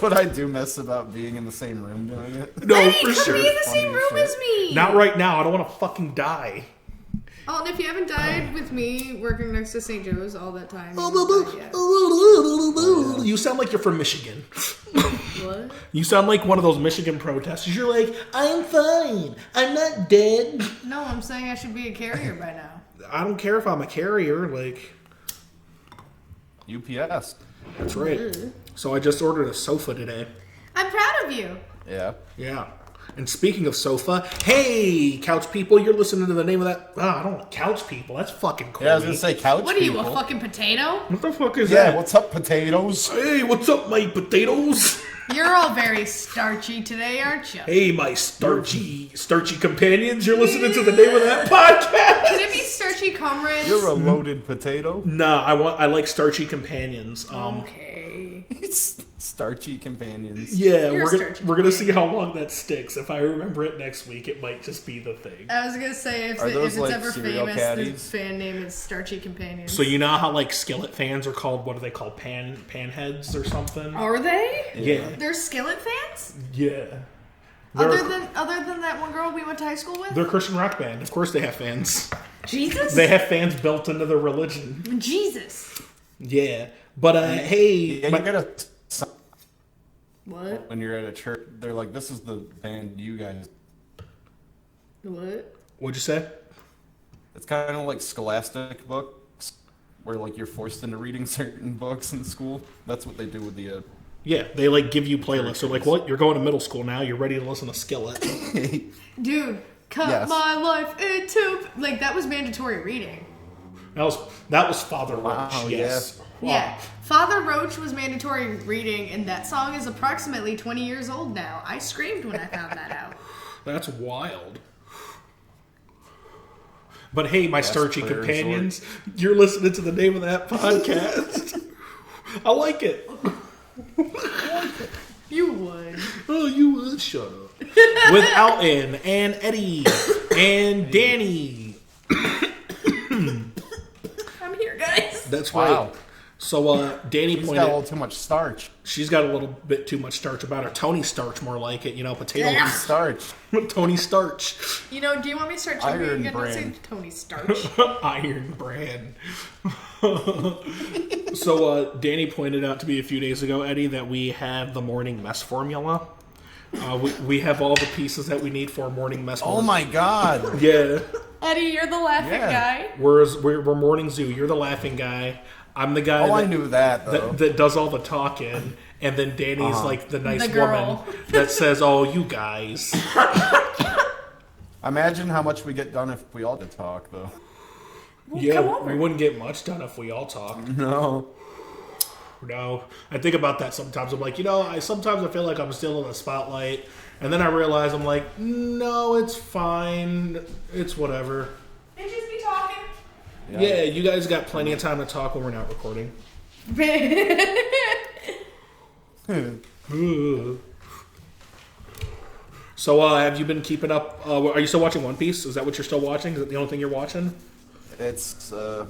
But I do miss about being in the same room doing it. No, Eddie, for come sure. be in the same room as me. Not right now. I don't want to fucking die. Oh, and if you haven't died with me working next to St. Joe's all that time, you haven't died yet. You sound like you're from Michigan. What? You sound like one of those Michigan protesters. You're like, I'm fine. I'm not dead. No, I'm saying I should be a carrier by now. I don't care if I'm a carrier. Like, UPS. that's right. So I just ordered a sofa today. I'm proud of you. Yeah. Yeah. And speaking of sofa, hey, couch people, you're listening to the name of that. I don't want couch people. That's fucking cool. Yeah, I was gonna say couch What are you, people. a fucking potato? What the fuck is Yeah, that? what's up, potatoes? Hey, what's up, my potatoes? You're all very starchy today, aren't you? Hey, my starchy companions, you're listening to the name of that podcast. Can it be starchy comrades? You're a loaded potato. Nah, I like starchy companions. Okay. Starchy companions. Yeah, You're a we're starchy gonna see how long that sticks. If I remember it next week, it might just be the thing. I was gonna say, if Are those, it's like, ever cereal famous, caddies? the fan name is Starchy Companions. So you know how like skillet fans are called? What are they called? Panheads or something? Are they? Yeah, They're Skillet fans? yeah. Other than that one girl we went to high school with? They're a Christian rock band. Of course, they have fans. Jesus? They have fans built into their religion. Jesus. Yeah, but hey, Yeah, you gotta. What? When you're at a church, they're like, "This is the band you guys." What? what'd you say? It's kind of like scholastic books, where like you're forced into reading certain books in school. That's what they do with the. Yeah, they like give you playlists. They're like, "What? You're going to middle school now? You're ready to listen to Skillet?" Dude, cut Yes. my life into... Like, that was mandatory reading. That was Father Roach. Wow, Yes. Yeah. Father Roach was mandatory reading, and that song is approximately 20 years old now. I screamed when I found that out. That's wild. But hey, my That's starchy pretty companions, you're listening to the name of that podcast. I like it. You would. Oh, you would shut up. With Alton and Eddie and Danny. I'm here, guys. That's Wow. right. So Danny She's pointed. got a little too much starch. She's got a little bit too much starch about her. Tony Starch, more like it. You know, potato. Yeah. Starch. Tony Starch. You know, do you want me to start choking Iron again? Don't say brand. Tony Starch. Iron Brand. So Danny pointed out to me a few days ago, Eddie, that we have the morning mess formula. We have all the pieces that we need for a morning mess. Oh my god. Yeah. Eddie, you're the laughing Yeah. guy. We're morning zoo. You're the laughing guy. I'm the guy Oh, I knew that though. that does all the talking, and then Danny's like the nice The girl. woman that says, "Oh, you guys." Imagine how much we get done if we all did talk though. Well, Yeah, come over. we wouldn't get much done if we all talked. No. No, I think about that sometimes. I'm like, sometimes I feel like I'm still in the spotlight, and then I realize I'm like, no, it's fine, it's whatever. Bitches be talking. Yeah, you guys got plenty of time to talk when we're not recording. So, have you been keeping up? Are you still watching One Piece? Is that what you're still watching? Is that the only thing you're watching? It's no,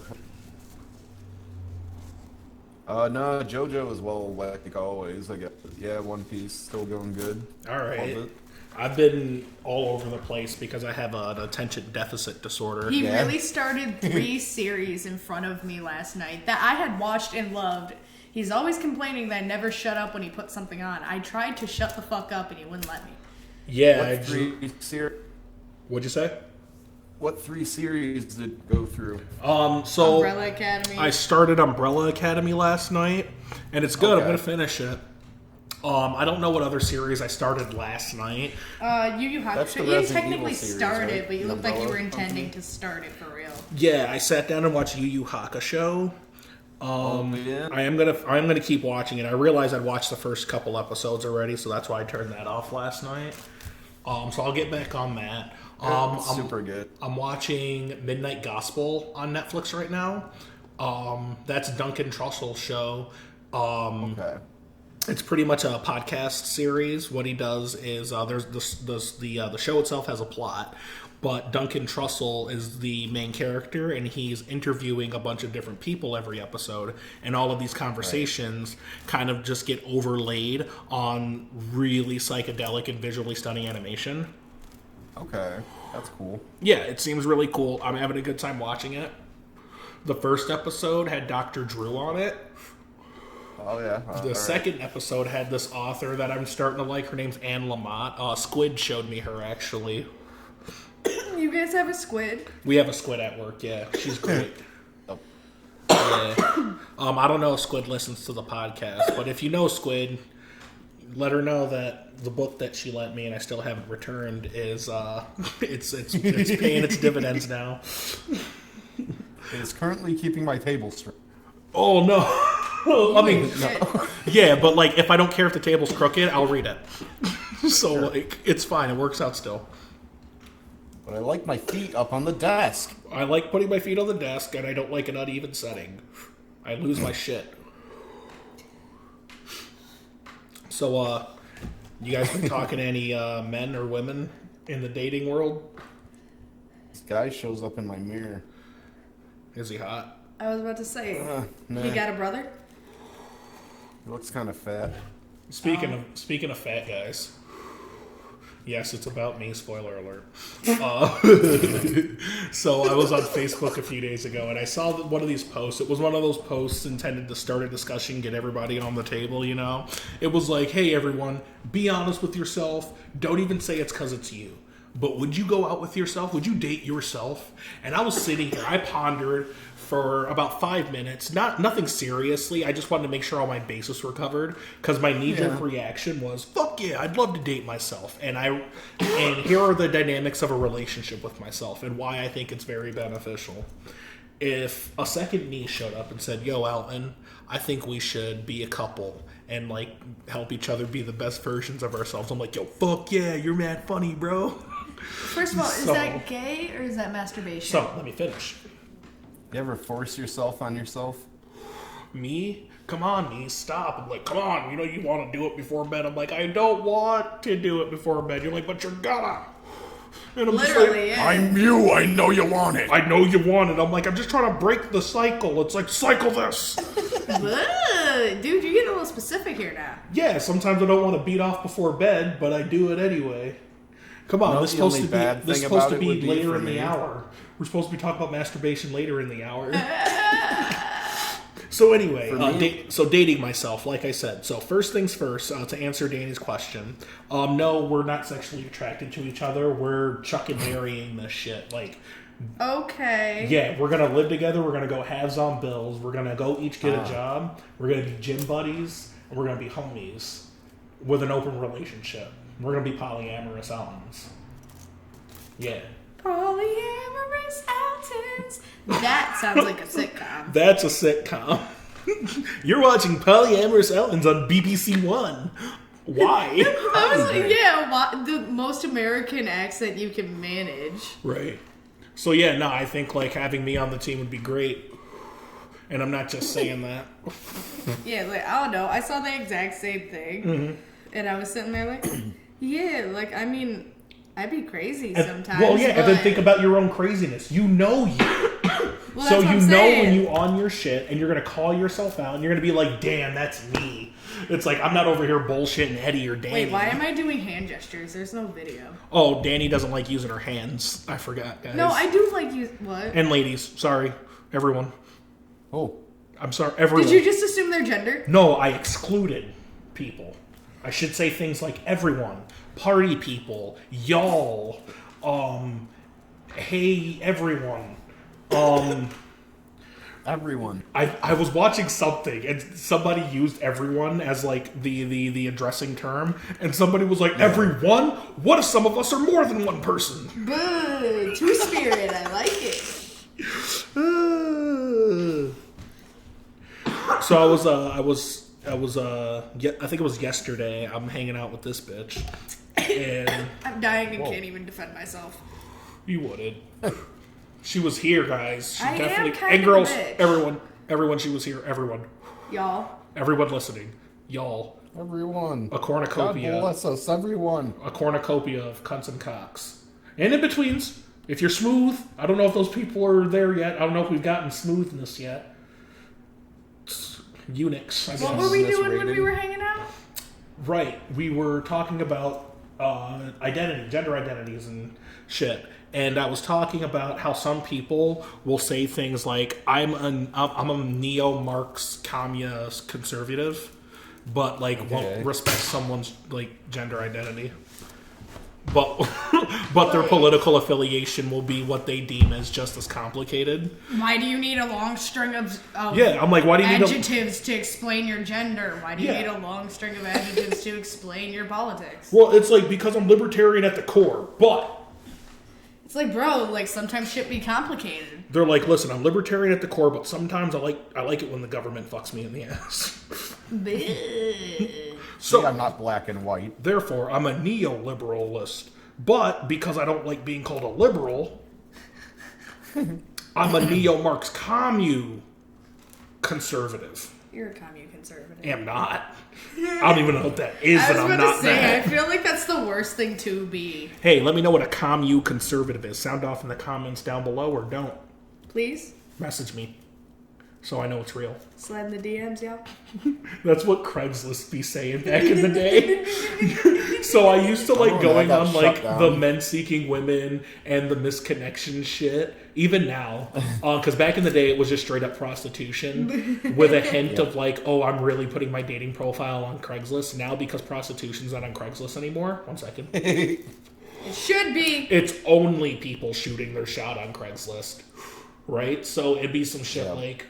JoJo as well, like always. I guess. Yeah, One Piece still going good. All right. Love it. I've been all over the place because I have an attention deficit disorder. He Yeah. really started 3 series in front of me last night that I had watched and loved. He's always complaining that I never shut up when he put something on. I tried to shut the fuck up and he wouldn't let me. Yeah. What three series? What'd you say? What 3 series did it go through? So Umbrella Academy. I started Umbrella Academy last night, and it's good. I'm Okay. gonna finish it. I don't know what other series I started last night. Yu Yu That's Hakusho. the You didn't Resident technically Evil series, start right? it, but you The looked like you were Umbrella intending Company? to start it for real. Yeah, I sat down and watched Yu Yu Hakusho. Yeah. I'm gonna keep watching it. I realized I'd watched the first couple episodes already, so that's why I turned that off last night. So I'll get back on that. It's super good. I'm watching Midnight Gospel on Netflix right now. That's Duncan Trussell's show. Okay. It's pretty much a podcast series. What he does is the show itself has a plot, but Duncan Trussell is the main character, and he's interviewing a bunch of different people every episode, and all of these conversations kind of just get overlaid on really psychedelic and visually stunning animation. Okay, that's cool. Yeah, it seems really cool. I'm having a good time watching it. The first episode had Dr. Drew on it. Oh, yeah. The second episode had this author that I'm starting to like. Her name's Anne Lamott. Squid showed me her, actually. You guys have a squid? We have a squid at work, yeah. She's great. Oh. Yeah. I don't know if Squid listens to the podcast, but if you know Squid, let her know that the book that she lent me and I still haven't returned is it's paying its dividends now. It's currently keeping my table straight. Oh no. I mean, no. Yeah, but like if I don't care if the table's crooked, I'll read it. So Sure. like it's fine. It works out still. But I like my feet up on the desk. I like putting my feet on the desk, and I don't like an uneven setting. I lose my shit. So, you guys been talking to any men or women in the dating world? This guy shows up in my mirror. Is he hot? I was about to say, Nah. you got a brother? He looks kind of fat. Speaking of fat guys. Yes, it's about me. Spoiler alert. So I was on Facebook a few days ago, and I saw one of these posts. It was one of those posts intended to start a discussion, get everybody on the table, you know? It was like, hey, everyone, be honest with yourself. Don't even say it's because it's you. But would you go out with yourself? Would you date yourself? And I was sitting here. I pondered for about 5 minutes. Nothing seriously. I just wanted to make sure all my bases were covered. Because my knee-jerk reaction was, fuck yeah, I'd love to date myself. And here are the dynamics of a relationship with myself and why I think it's very beneficial. If a second me showed up and said, yo, Alton, I think we should be a couple and like help each other be the best versions of ourselves. I'm like, yo, fuck yeah, you're mad funny, bro. First of all, is that gay or is that masturbation? So, let me finish. You ever force yourself on yourself? Me? Come on, me, stop. I'm like, come on, you know you want to do it before bed. I'm like, I don't want to do it before bed. You're like, but you're gonna. And I'm Literally, just like, yeah. I'm you, I know you want it. I know you want it. I'm like, I'm just trying to break the cycle. It's like, cycle this. Ugh, dude, you're getting a little specific here now. Yeah, sometimes I don't want to beat off before bed, but I do it anyway. Come on, You know, this is the only supposed to bad be, this is thing supposed about to it be would be later for in the me. hour. We're supposed to be talking about masturbation later in the hour. So anyway, dating myself, like I said. So first things first, to answer Danny's question, no, we're not sexually attracted to each other. We're Chuck and marrying this shit. Like, Okay. yeah, we're gonna live together. We're gonna go halves on bills. We're gonna go each get a job. We're gonna be gym buddies, and we're gonna be homies with an open relationship. We're gonna be polyamorous Altons. Yeah. Polyamorous Altons. That sounds like a sitcom. That's a sitcom. You're watching Polyamorous Altons on BBC One. Why? I was like, yeah, the most American accent you can manage. Right. So yeah, no, I think like having me on the team would be great. And I'm not just saying that. Yeah, like, I don't know. I saw the exact same thing. Mm-hmm. And I was sitting there like, yeah, like, I mean, I'd be crazy sometimes. Well, yeah, but... and then think about your own craziness. You know you. Well, So that's what you I'm know saying. when you on your shit and you're going to call yourself out and you're going to be like, damn, that's me. It's like, I'm not over here bullshitting Eddie or Danny. Wait, why am I doing hand gestures? There's no video. Oh, Danny doesn't like using her hands. I forgot, guys. No, I do like you. What? And ladies, sorry, everyone. Oh, I'm sorry, everyone. Did you just assume their gender? No, I excluded people. I should say things like everyone, party people, y'all, hey, everyone. everyone. I was watching something and somebody used everyone as like the addressing term, and somebody was like, everyone? What if some of us are more than one person? Boo! Two-spirit, I like it. So I think it was yesterday. I'm hanging out with this bitch, and I'm dying and can't even defend myself. you wouldn't. She was here, guys. She I am definitely. kind And of a girls, bitch. everyone, she was here. Everyone Y'all. listening, y'all. Everyone. A God cornucopia. bless us, everyone. A cornucopia of cunts and cocks. And in-betweens. If you're smooth, I don't know if those people are there yet. I don't know if we've gotten smoothness yet. Eunuchs, I guess. What were we doing when we rating. were hanging out? Right. We were talking about identity, gender identities and shit. And I was talking about how some people will say things like, I'm a neo-Marx communist conservative, but like won't respect someone's like gender identity. But but their political affiliation will be what they deem as just as complicated. Why do you need a long string of Yeah, I'm like, why do you need adjectives to explain your gender? Why do you Yeah. need a long string of adjectives to explain your politics? Well, it's like, because I'm libertarian at the core, but It's like, bro, like sometimes shit be complicated. they're like, listen, I'm libertarian at the core, but sometimes I like it when the government fucks me in the ass. See, I'm not black and white. Therefore, I'm a neoliberalist. But because I don't like being called a liberal, I'm a neo-Marx conservative. You're a commune conservative. Am not. I don't even know what that is, I but was I'm about not to say, that. I feel like that's the worst thing to be. Hey, let me know what a commune conservative is. Sound off in the comments down below, or don't. Please? Message me so I know it's real. Slide in the DMs, y'all. That's what Craigslist be saying back in the day. So I used to like Oh, going that got on shut like down. the men seeking women and the misconnection shit. Even now, because back in the day it was just straight up prostitution with a hint of like, oh, I'm really putting my dating profile on Craigslist. Now because prostitution's not on Craigslist anymore. 1 second. It should be. It's only people shooting their shot on Craigslist, right? So it'd be some shit like,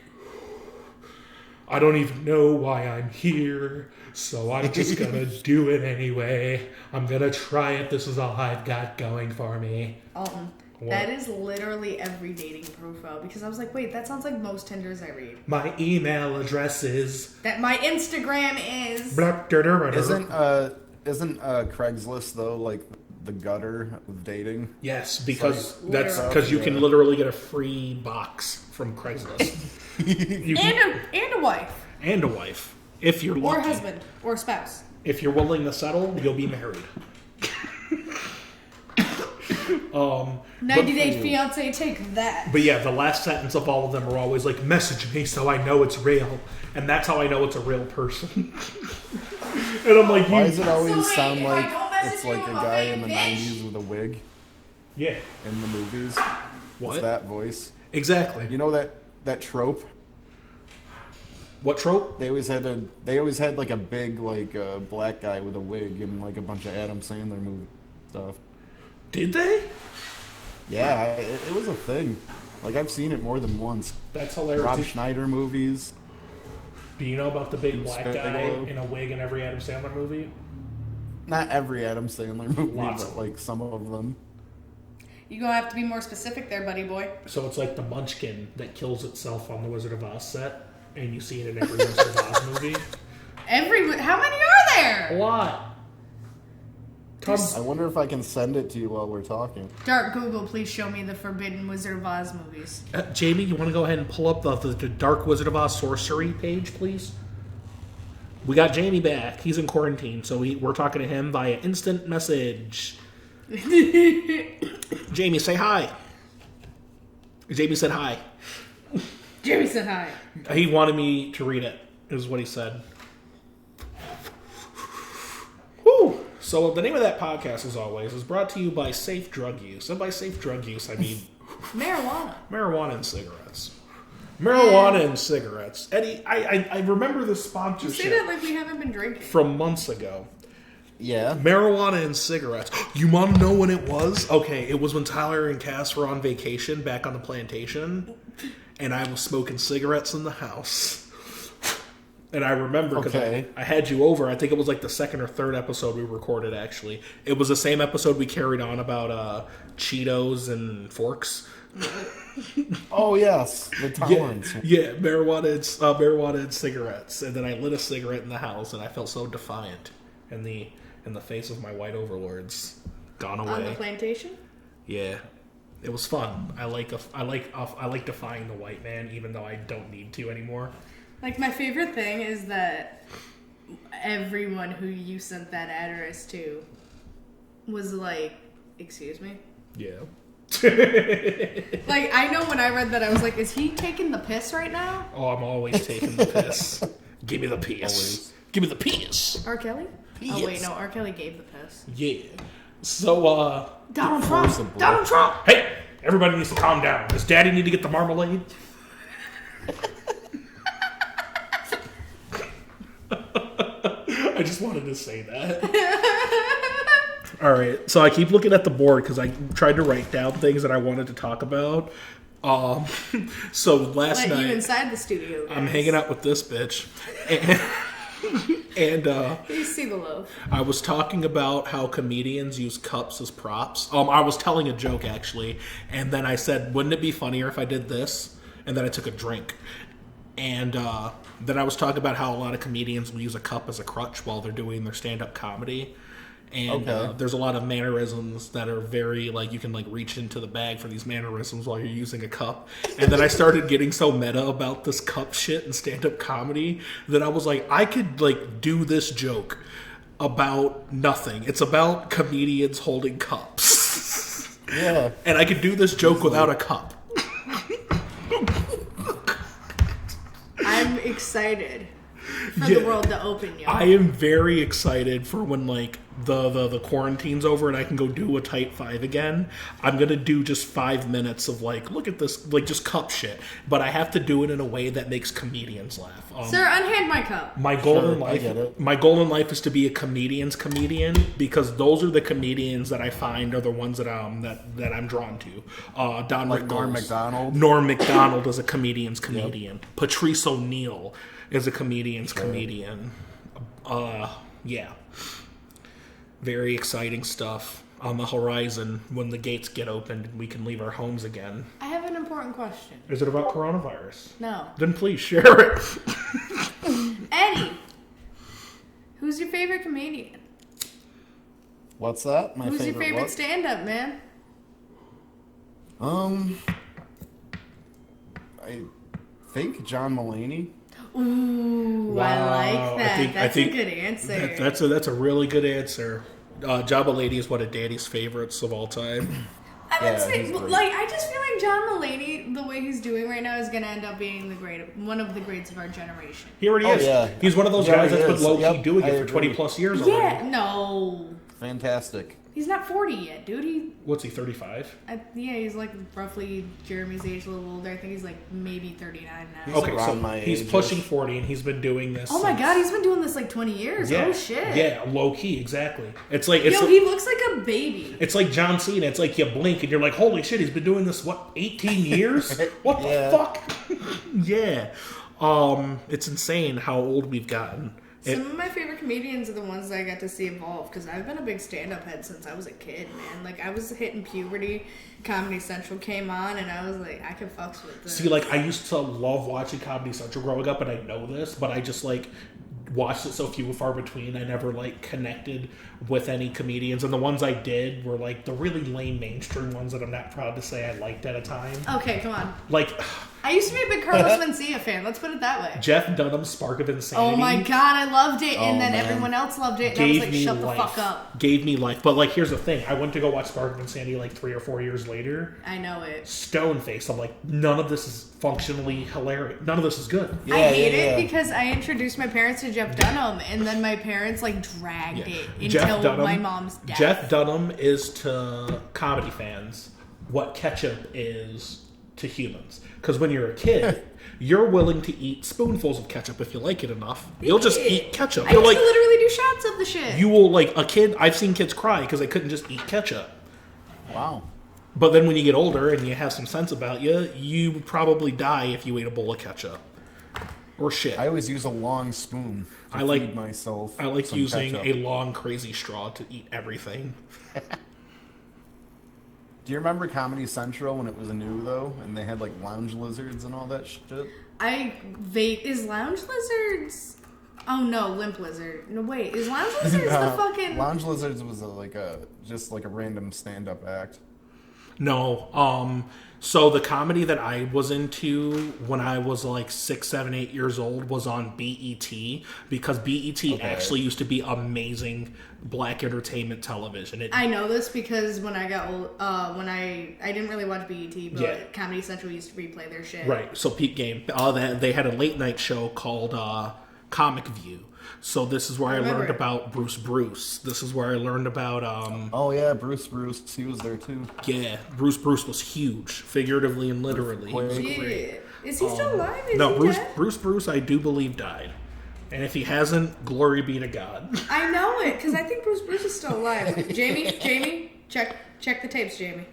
I don't even know why I'm here, so I'm just gonna do it anyway. I'm gonna try it. This is all I've got going for me. That is literally every dating profile because I was like, wait, that sounds like most Tinders I read. My email address is... That my Instagram is. Isn't Craigslist though like the gutter of dating? Yes, because Like, that's literally. because you can literally get a free box from Craigslist. You can- And a wife. and a wife, if you're lucky. Or husband. Or spouse. If you're willing to settle, you'll be married. 90 Day Fiance, take that. But yeah, the last sentence of all of them are always like, message me so I know it's real. And that's how I know it's a real person. And I'm like, Why does it always So wait, sound if I like don't message it's you, like a I'm a guy in the fake bitch? 90s with a wig yeah. in the movies? What? It's that voice. Exactly. You know that trope? What trope? They always had like a big like black guy with a wig in like a bunch of Adam Sandler movie stuff. Did they? Yeah, it was a thing. Like I've seen it more than once. That's hilarious. Rob Schneider movies. Do you know about the big black guy Spitball. in a wig in every Adam Sandler movie? Not every Adam Sandler movie, Lots but of like some of them. You're gonna have to be more specific there, buddy boy. So it's like the Munchkin that kills itself on the Wizard of Oz set, and you see it in every Wizard of Oz movie. How many are A there? lot. I wonder if I can send it to you while we're talking. Dark Google, please show me the Forbidden Wizard of Oz movies. Jamie, you want to go ahead and pull up the Dark Wizard of Oz sorcery page, please? We got Jamie back. He's in quarantine, so we're talking to him via instant message. Jamie, say hi. Jamie said hi. Jimmy said hi. He wanted me to read it, is what he said. Whew. So the name of that podcast, as always, is brought to you by Safe Drug Use. And by safe drug use, I mean Marijuana. marijuana and cigarettes. Marijuana and cigarettes. Eddie, I remember the You sponsorship say that like we haven't been drinking. from months ago. Yeah. Marijuana and cigarettes. You want to know when it was? Okay, it was when Tyler and Cass were on vacation back on the plantation, and I was smoking cigarettes in the house. And I remember because Okay. I had you over. I think it was like the second or third episode we recorded, actually. It was the same episode we carried on about Cheetos and forks. Oh yes, the tolerance. Yeah, marijuana and cigarettes. And then I lit a cigarette in the house, and I felt so defiant in the face of my white overlords. Gone away. On the plantation? Yeah, it was fun. I like defying the white man, even though I don't need to anymore. Like, my favorite thing is that everyone who you sent that address to was like, excuse me? Yeah. Like, I know when I read that, I was like, is he taking the piss right now? Oh, I'm always taking the piss. Give me the piss. Always. Give me the piss. R. Kelly? Yes. Oh, wait, no, R. Kelly gave the piss. Yeah. So, Donald Trump! Forcibly. Donald Trump! hey, everybody needs to calm down. Does Daddy need to get the marmalade? I just wanted to say that. All right, so I keep looking at the board because I tried to write down things that I wanted to talk about. So last Let you night inside the studio, guys. I'm hanging out with this bitch, and You see the love. I was talking about how comedians use cups as props. I was telling a joke actually, and then I said, "Wouldn't it be funnier if I did this?" And then I took a drink, and then I was talking about how a lot of comedians will use a cup as a crutch while they're doing their stand-up comedy. And there's a lot of mannerisms that are very, like, you can, like, reach into the bag for these mannerisms while you're using a cup. And then I started getting so meta about this cup shit and stand-up comedy that I was like, I could, like, do this joke about nothing. It's about comedians holding cups. Yeah. And I could do this joke without a cup. I'm excited for the world to open, yo. I am very excited for when, like, the quarantine's over and I can go do a tight 5 again. I'm gonna do just 5 minutes of, like, look at this, like, just cup shit. But I have to do it in a way that makes comedians laugh. Sir, unhand my cup. My golden Sure, I life, get it. my golden life is to be a comedian's comedian because those are the comedians that I find are the ones that I'm drawn to. Don Like Rickles. Norm Macdonald? Norm Macdonald is a comedian's comedian. Patrice O'Neill is a comedian's comedian. Yeah. Very exciting stuff on the horizon. When the gates get opened, we can leave our homes again. I have an important question. Is it about coronavirus? No. Then please share it. Eddie, who's your favorite comedian? What's that? My Who's your favorite what? stand-up, man? I think John Mulaney. Ooh, Wow, I like that. I think a good answer. That's a really good answer. Jabba Lady is one of Danny's favorites of all time. I would Yeah, say, he's great. like, I just feel like John Mulaney, the way he's doing right now, is gonna end up being one of the greats of our generation. He already Oh, is. yeah. He's one of those Yeah, guys he that's been is. low key Yep, doing I it for agree. 20 plus years already. Yeah, no, Fantastic. he's not 40 yet, dude. What's he, 35? Yeah, he's like roughly Jeremy's age, a little older. I think he's like maybe 39 now. He's Okay, so around my he's age-ish. pushing 40 and he's been doing this. Oh my since- god, he's been doing this like 20 years. Yeah, Oh shit. yeah, low key, exactly. It's Yo, like he looks like a baby. it's like John Cena. It's like you blink and you're like, holy shit, he's been doing this 18 years? What the Yeah. fuck? Yeah. It's insane how old we've gotten. Some of my favorite comedians are the ones that I got to see evolve because I've been a big stand-up head since I was a kid, man. Like, I was hitting puberty, Comedy Central came on, and I was like, I could fucks with this. See, like, I used to love watching Comedy Central growing up, and I know this, but I just, like, watched it so few and far between. I never, like, connected with any comedians, and the ones I did were, like, the really lame mainstream ones that I'm not proud to say I liked at a time. Okay, come on. Like, I used to be a big Carlos Mencia fan, let's put it that way. Jeff Dunham's Spark of Insanity. Oh my god, I loved it, and Oh, then man. everyone else loved it, and I was Gave like, me shut life. the fuck up. Gave me life. But, like, here's the thing. I went to go watch Spark of Insanity, like, 3 or 4 years later. I know it. Stone-faced. I'm like, none of this is functionally hilarious. None of this is good. I Yeah, hate yeah, it yeah. because I introduced my parents to Jeff Dunham, and then my parents, like, dragged it Jeff until Dunham- my mom's death. Jeff Dunham is to comedy fans what ketchup is to humans. Because when you're a kid, you're willing to eat spoonfuls of ketchup if you like it enough. You'll just eat ketchup. I You're used like, to literally do shots of the shit. you will, like, a kid, I've seen kids cry because they couldn't just eat ketchup. Wow. But then when you get older and you have some sense about you, you would probably die if you ate a bowl of ketchup. Or shit. I always use a long spoon to I like- feed myself. I like some using ketchup. a long, crazy straw to eat everything. Do you remember Comedy Central when it was new though, and they had like lounge lizards and all that shit? Is Lounge Lizards? Oh no, Limp Lizard. No wait, is Lounge Lizards the fucking? Lounge lizards was just like a random stand-up act. No. So the comedy that I was into when I was like 6, 7, 8 years old was on BET, because BET actually used to be amazing black entertainment television. I know this because when I got old, when I didn't really watch BET, but Comedy Central used to replay their shit. Right. So Peak Game, they had a late night show called Comic View. So this is where I learned about Bruce. This is where I learned about Oh yeah, Bruce. He was there too. yeah, Bruce was huge, figuratively and literally. He was great. Is he still alive? Is No, he dead? Bruce, I do believe died. And if he hasn't, glory be to God. I know it, because I think Bruce is still alive. Jamie, check the tapes, Jamie.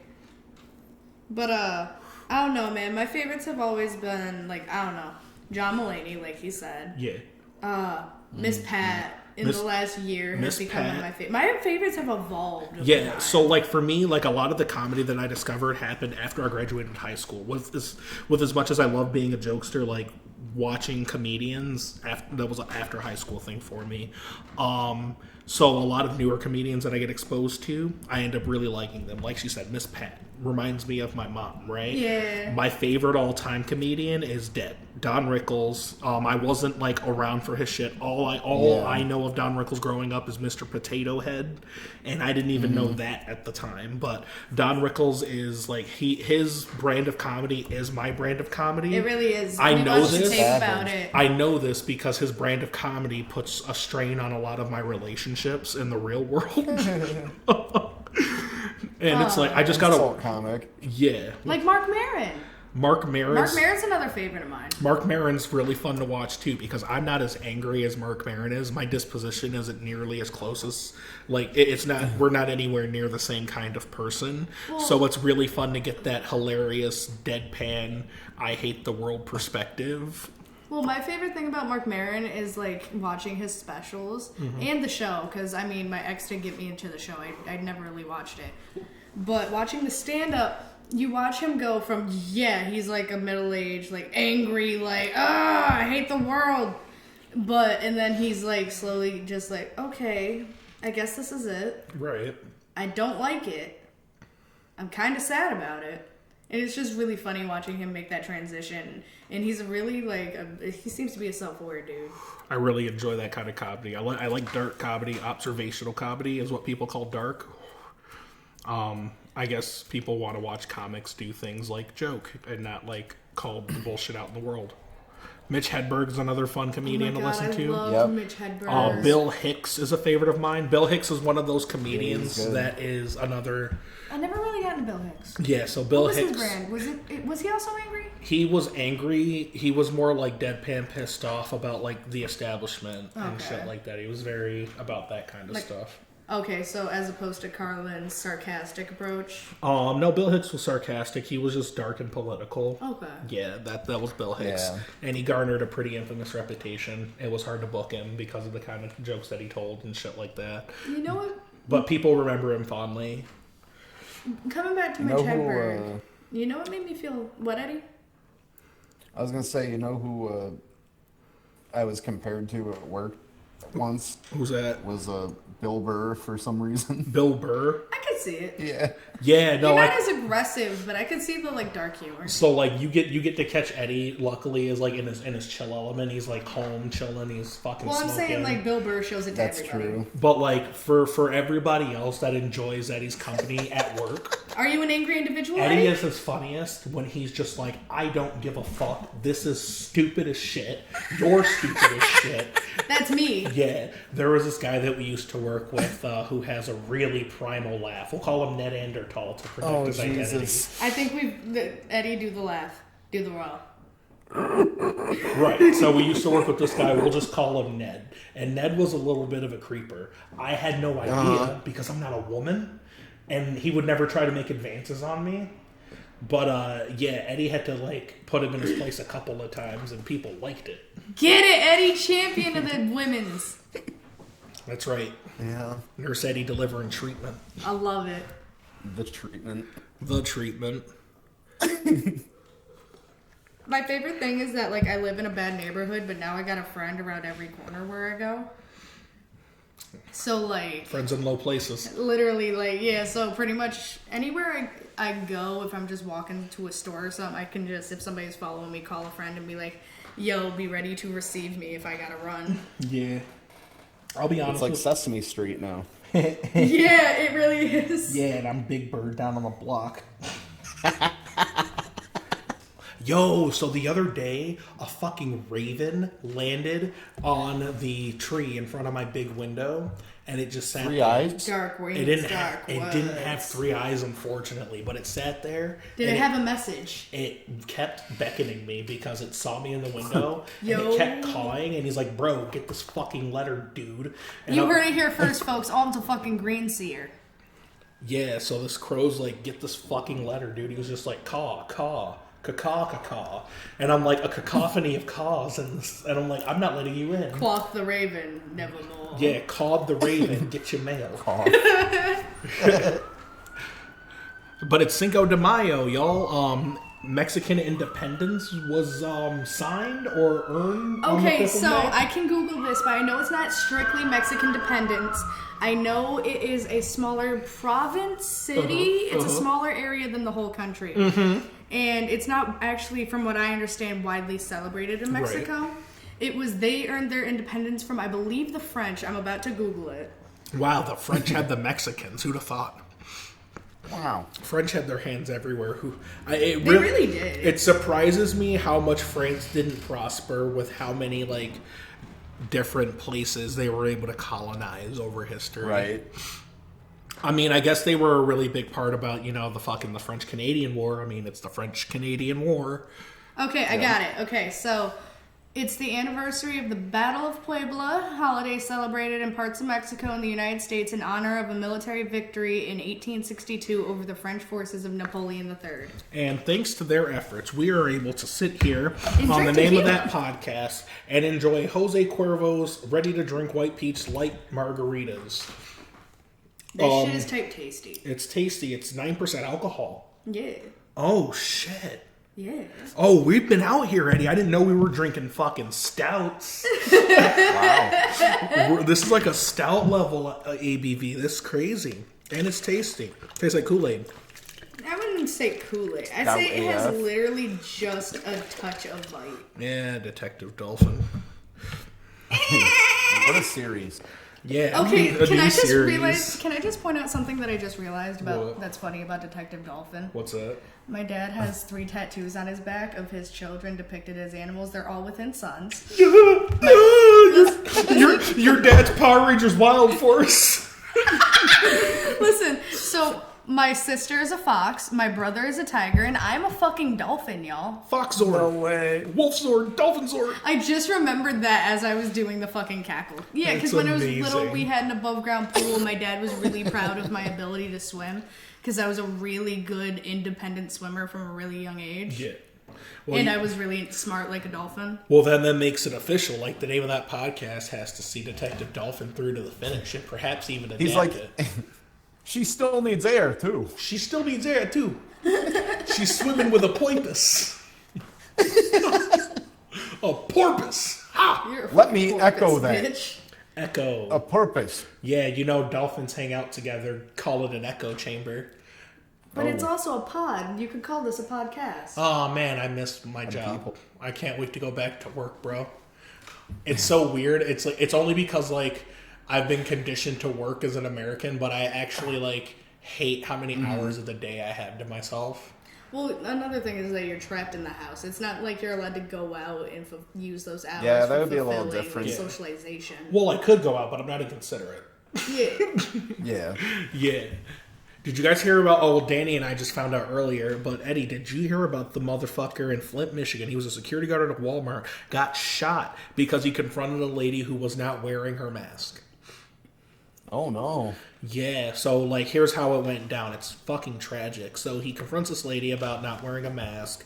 But, I don't know, man. My favorites have always been, like, I don't know, John Mulaney, like he said. Yeah. Miss Pat in the last year has become one of my favorites. My favorites have evolved. Yeah, so like for me, like a lot of the comedy that I discovered happened after I graduated high school. With as much as I love being a jokester, like watching comedians that was an after high school thing for me. So a lot of newer comedians that I get exposed to, I end up really liking them. Like she said, Miss Pat reminds me of my mom, right? Yeah. My favorite all-time comedian is dead. Don Rickles. I wasn't like around for his shit. All I know of Don Rickles growing up is Mr. Potato Head, and I didn't even know that at the time. But Don Rickles is like his brand of comedy is my brand of comedy. It really is. I know this. About it. I know this because his brand of comedy puts a strain on a lot of my relationships in the real world. And it's like I just got Insult comic. Yeah. Like Mark Maron. Mark Maron's another favorite of mine. Mark Maron's really fun to watch too because I'm not as angry as Mark Maron is. My disposition isn't nearly as close as it's not. We're not anywhere near the same kind of person. So it's really fun to get that hilarious deadpan, I hate the world perspective. Well, my favorite thing about Mark Maron is like watching his specials and the show because I mean my ex didn't get me into the show. I'd never really watched it, but watching the stand up. You watch him go from, he's like a middle-aged, like angry, like, I hate the world. And then he's like slowly just like, okay, I guess this is it. Right. I don't like it. I'm kind of sad about it. And it's just really funny watching him make that transition. And he's really like, he seems to be a self-aware dude. I really enjoy that kind of comedy. I like dark comedy. Observational comedy is what people call dark. I guess people want to watch comics do things like joke and not like call the bullshit out in the world. Mitch Hedberg's another fun comedian to listen to. I love Mitch Hedberg. Bill Hicks is a favorite of mine. Bill Hicks is one of those comedians that is another. I never really got into Bill Hicks. Yeah, so Bill Hicks. What was his brand? Was he also angry? He was angry. He was more like deadpan pissed off about like the establishment and shit like that. He was very about that kind of stuff. Okay, so as opposed to Carlin's sarcastic approach? No, Bill Hicks was sarcastic. He was just dark and political. Okay. Yeah, that was Bill Hicks. Yeah. And he garnered a pretty infamous reputation. It was hard to book him because of the kind of jokes that he told and shit like that. You know what? But people remember him fondly. Coming back to Mitch Hedberg, you know what made me feel... What, Eddie? I was going to say, you know who I was compared to at work once? Who's that? Was Bill Burr for some reason. Bill Burr? I could see it. Yeah. Yeah, no. You're not as aggressive, but I could see the like dark humor. So like you get to catch Eddie. Luckily, is like in his chill element. He's like home chilling. He's fucking. Well, I'm smoking. saying like Bill Burr shows it to everybody. That's true. But like for everybody else that enjoys Eddie's company at work. Are you an angry individual, Eddie is his funniest when he's just like, I don't give a fuck. This is stupid as shit. You're stupid as shit. That's me. Yeah. There was this guy that we used to work with who has a really primal laugh. We'll call him Ned Andertal to protect his identity. I think Eddie, do the laugh. Do the raw. Right. So we used to work with this guy. We'll just call him Ned. And Ned was a little bit of a creeper. I had no idea because I'm not a woman. And he would never try to make advances on me. But, Eddie had to, like, put him in his place a couple of times, and people liked it. Get it, Eddie, champion of the women's. That's right. Yeah. Nurse Eddie delivering treatment. I love it. The treatment. My favorite thing is that, like, I live in a bad neighborhood, but now I got a friend around every corner where I go. So, like... Friends in low places. Literally, like, yeah, so pretty much anywhere I go, if I'm just walking to a store or something, I can just, if somebody's following me, call a friend and be like, yo, be ready to receive me if I gotta run. Yeah. I'll be honest. It's like Sesame Street now. Yeah, it really is. Yeah, and I'm Big Bird down on the block. Yo, so the other day, a fucking raven landed on the tree in front of my big window, and it just sat 3 there. eyes? Dark wings, It didn't dark have 3 eyes, unfortunately, but it sat there. Did and it have a message? It kept beckoning me because it saw me in the window, and Yo. it kept cawing, and he's like, bro, get this fucking letter, dude. And You I'm- heard it here first, folks. Alm's a fucking green seer. Yeah, so this crow's like, get this fucking letter, dude. He was just like, caw, caw, caw, caw. And I'm like, a cacophony of caws. And I'm like, I'm not letting you in. Quoth the raven, nevermore. Yeah, cawed the raven, get your mail. But it's Cinco de Mayo, y'all. Mexican independence was signed or earned on the Okay, 5th of so May. I can Google this, but I know it's not strictly Mexican dependence. I know it is a smaller province, city. It's a smaller area than the whole country. And it's not actually, from what I understand, widely celebrated in Mexico. Right. It was, they earned their independence from, I believe, the French. I'm about to Google it. Wow, the French had the Mexicans. Who'd have thought? Wow. French had their hands everywhere. They really did. It surprises me how much France didn't prosper with how many like different places they were able to colonize over history. Right. I mean, I guess they were a really big part about, the French-Canadian War. I mean, it's the French-Canadian War. Okay, I got it. Okay, so it's the anniversary of the Battle of Puebla, holiday celebrated in parts of Mexico and the United States in honor of a military victory in 1862 over the French forces of Napoleon III. And thanks to their efforts, we are able to sit here And on the drink name of tequila. that podcast and enjoy Jose Cuervo's ready-to-drink White Peach light margaritas. This shit is type tasty. It's tasty. It's 9% alcohol. Yeah. Oh, shit. Yeah. Oh, we've been out here, Eddie. I didn't know we were drinking fucking stouts. Wow. This is like a stout level ABV. This is crazy. And it's tasty. Tastes like Kool-Aid. I wouldn't say Kool-Aid. I'd Stout say it has AF. literally just a touch of bite. Yeah, Detective Dolphin. What a series. Yeah. Okay, a can new I just series. can I just point out something that I just realized about What? that's funny about Detective Dolphin? What's that? My dad has 3 tattoos on his back of his children depicted as animals. They're all within sons. your dad's Power Rangers Wild Force. Listen, so my sister is a fox, my brother is a tiger, and I'm a fucking dolphin, y'all. Fox Zord. No way. Wolf Zord. Dolphin Zord. I just remembered that as I was doing the fucking cackle. Yeah, because That's when I was amazing. little, we had an above ground pool. My dad was really proud of my ability to swim because I was a really good independent swimmer from a really young age. Yeah. Well, And I was really smart like a dolphin. well, then that makes it official. Like the name of that podcast has to see Detective Dolphin through to the finish, and perhaps even adapt He's like, it. she still needs air, too. She still needs air too. She's swimming with a porpoise. A porpoise. Ha! You're a Let me fucking echo porpoise, that. bitch. Echo. A purpose. Yeah, dolphins hang out together. Call it an echo chamber. But it's also a pod. You could call this a podcast. Oh man, I missed my job. people. I can't wait to go back to work, bro. It's so weird. It's like it's only because like I've been conditioned to work as an American, but I actually like hate how many hours of the day I have to myself. Well, another thing is that you're trapped in the house. It's not like you're allowed to go out and use those hours. Yeah, that for would be a little fulfilling different. Yeah. Socialization. Well, I could go out, but I'm not inconsiderate. Yeah. Yeah. Yeah. Did you guys hear about? Oh, well, Danny and I just found out earlier. But Eddie, did you hear about the motherfucker in Flint, Michigan? He was a security guard at a Walmart. Got shot because he confronted a lady who was not wearing her mask. Oh, no. Yeah, so like here's how it went down. It's fucking tragic. So he confronts this lady about not wearing a mask.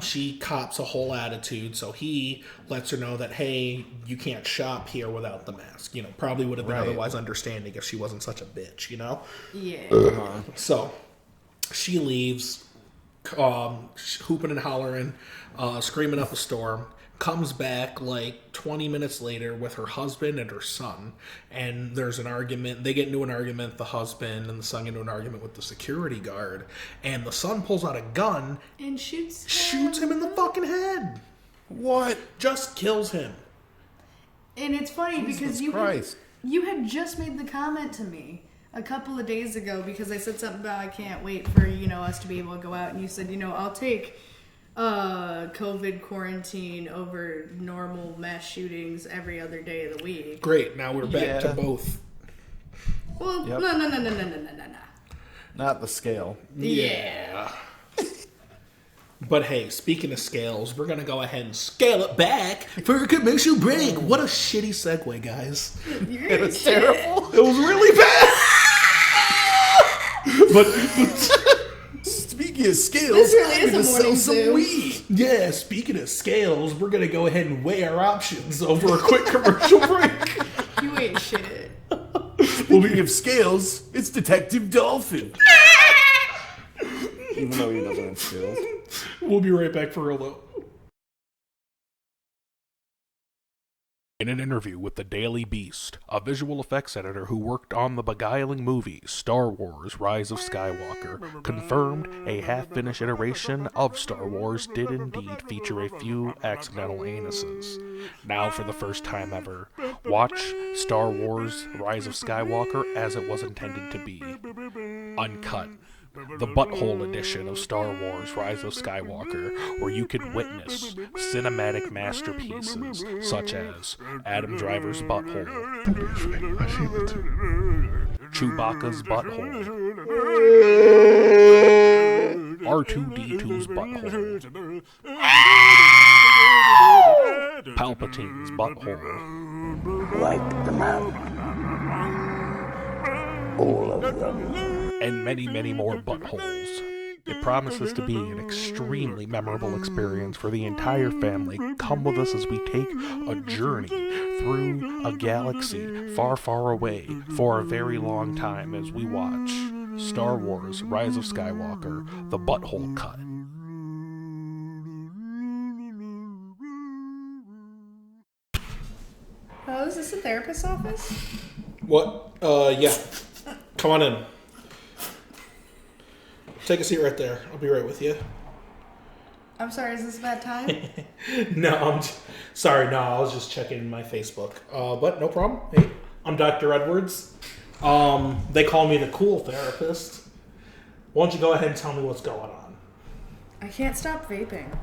She cops a whole attitude, so he lets her know that, hey, you can't shop here without the mask. Probably would have been Right. otherwise understanding if she wasn't such a bitch, Yeah. So she leaves, hooping and hollering, screaming up a storm. comes back like 20 minutes later with her husband and her son, and there's an argument. They get into an argument, the husband and the son get into an argument with the security guard, and the son pulls out a gun And shoots him in the fucking head. What? Just kills him. And it's funny because Christ. you had just made the comment to me a couple of days ago because I said something about I can't wait for, us to be able to go out, and you said, I'll take COVID quarantine over normal mass shootings every other day of the week. Great, now we're back to both. Well, Yep. no. Not the scale. Yeah. But hey, speaking of scales, we're going to go ahead and scale it back for a commercial break. What a shitty segue, guys. It was terrible. It was really bad. but Speaking of scales, This really I'm is a gonna sell morning some zoo. weed. yeah, speaking of scales, we're going to go ahead and weigh our options over a quick commercial break. You ain't shit. Speaking of scales, it's Detective Dolphin. Even though he doesn't have scales. We'll be right back for real, though. In an interview with the Daily Beast, a visual effects editor who worked on the beguiling movie Star Wars Rise of Skywalker confirmed a half-finished iteration of Star Wars did indeed feature a few accidental anuses. Now, for the first time ever, watch Star Wars Rise of Skywalker as it was intended to be. Uncut. The butthole edition of Star Wars Rise of Skywalker, where you could witness cinematic masterpieces such as Adam Driver's butthole, Chewbacca's butthole, R2-D2's butthole, Palpatine's butthole, Wipe them out. All of them. and many, many more buttholes. It promises to be an extremely memorable experience for the entire family. Come with us as we take a journey through a galaxy far, far away for a very long time as we watch Star Wars Rise of Skywalker, the butthole cut. Oh, is this a therapist's office? What? Yeah. Come on in. Take a seat right there. I'll be right with you. I'm sorry, is this a bad time? No, sorry. No, I was just checking my Facebook. But no problem. Hey, I'm Dr. Edwards. They call me the cool therapist. Why don't you go ahead and tell me what's going on? I can't stop vaping.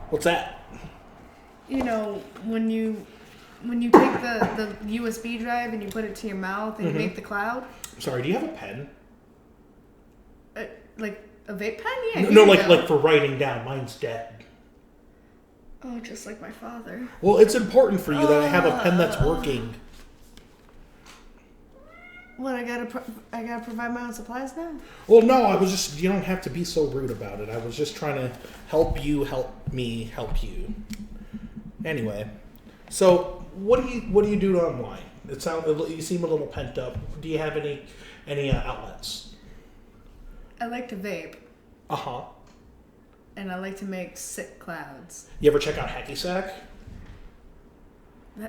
What's that? When you take the USB drive and you put it to your mouth and you make the cloud. Sorry, do you have a pen? Like a vape pen? Yeah. No, here you go. like for writing down. Mine's dead. Oh, just like my father. Well, it's important for you that I have a pen that's working. What, I gotta provide my own supplies now? Well, no, I was just, you don't have to be so rude about it. I was just trying to help you, help me, help you. Anyway, so what do you do online? You seem a little pent up. Do you have any outlets? I like to vape, Uh-huh. and I like to make sick clouds. You ever check out Hacky Sack?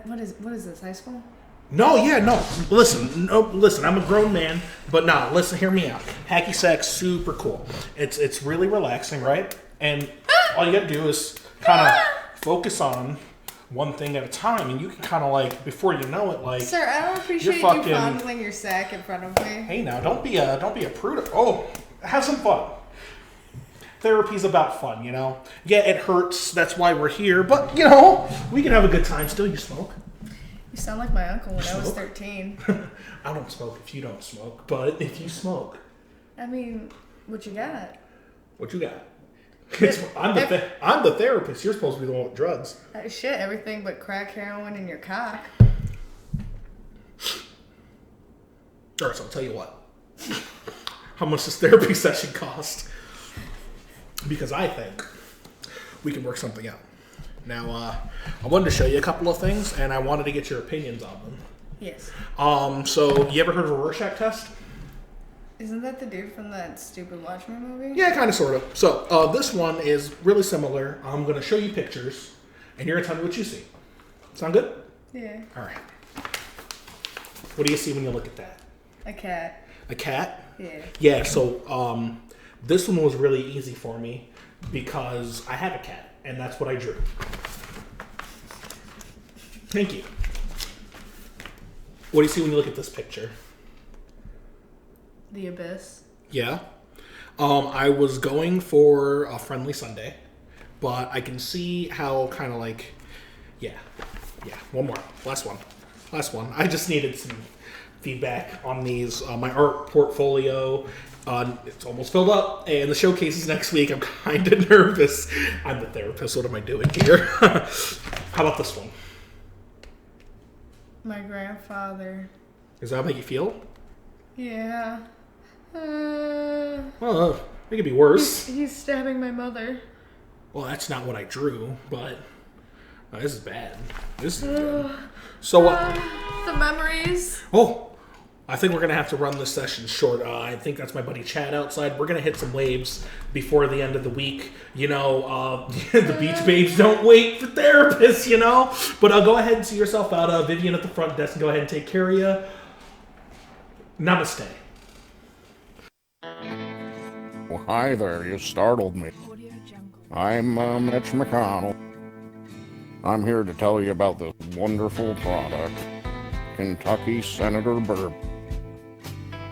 What is this, high school? No, yeah, no. Listen, I'm a grown man, but nah, listen, hear me out. Hacky Sack's super cool. It's really relaxing, right? And all you gotta do is kind of focus on one thing at a time, and you can kind of like, before you know it, like, Sir, I don't appreciate you fondling your sack in front of me. hey now, don't be a prude. Oh, have some fun. Therapy's about fun, Yeah, it hurts. That's why we're here. But we can have a good time. Still, you smoke. You sound like my uncle when I was Smoke? 13. I don't smoke if you don't smoke, but if you smoke, I mean, what you got? what you got? I'm the therapist. You're supposed to be the one with drugs. Shit, everything but crack, heroin, and your cock. All right, so I'll tell you what. How much this therapy session cost? Because I think we can work something out. Now, I wanted to show you a couple of things, and I wanted to get your opinions on them. Yes. So you ever heard of a Rorschach test? Isn't that the dude from that stupid Watchmen movie? Yeah, kind of, sort of. So this one is really similar. I'm going to show you pictures, And you're going to tell me what you see. Sound good? Yeah. All right. What do you see when you look at that? A cat. A cat? Yeah. Yeah, so this one was really easy for me because I have a cat, and that's what I drew. Thank you. What do you see when you look at this picture? The abyss. Yeah. I was going for a friendly Sunday, but I can see how kind of like, yeah, one more. Last one. I just needed some feedback on these. My art portfolio, it's almost filled up, and the showcase is next week. I'm kind of nervous. I'm the therapist. What am I doing here? How about this one? My grandfather. Does that make you feel? Yeah. Well, it could be worse. He's stabbing my mother. Well, that's not what I drew, but this is bad. This is good. So what? The memories. Oh, I think we're going to have to run this session short. I think that's my buddy Chad outside. We're going to hit some waves before the end of the week. You know, the beach babes don't wait for therapists, you know. But go ahead and see yourself out. Vivian at the front desk, go ahead and take care of you. Namaste. Well, hi there, you startled me. I'm Mitch McConnell. I'm here to tell you about this wonderful product, Kentucky Senator Bourbon.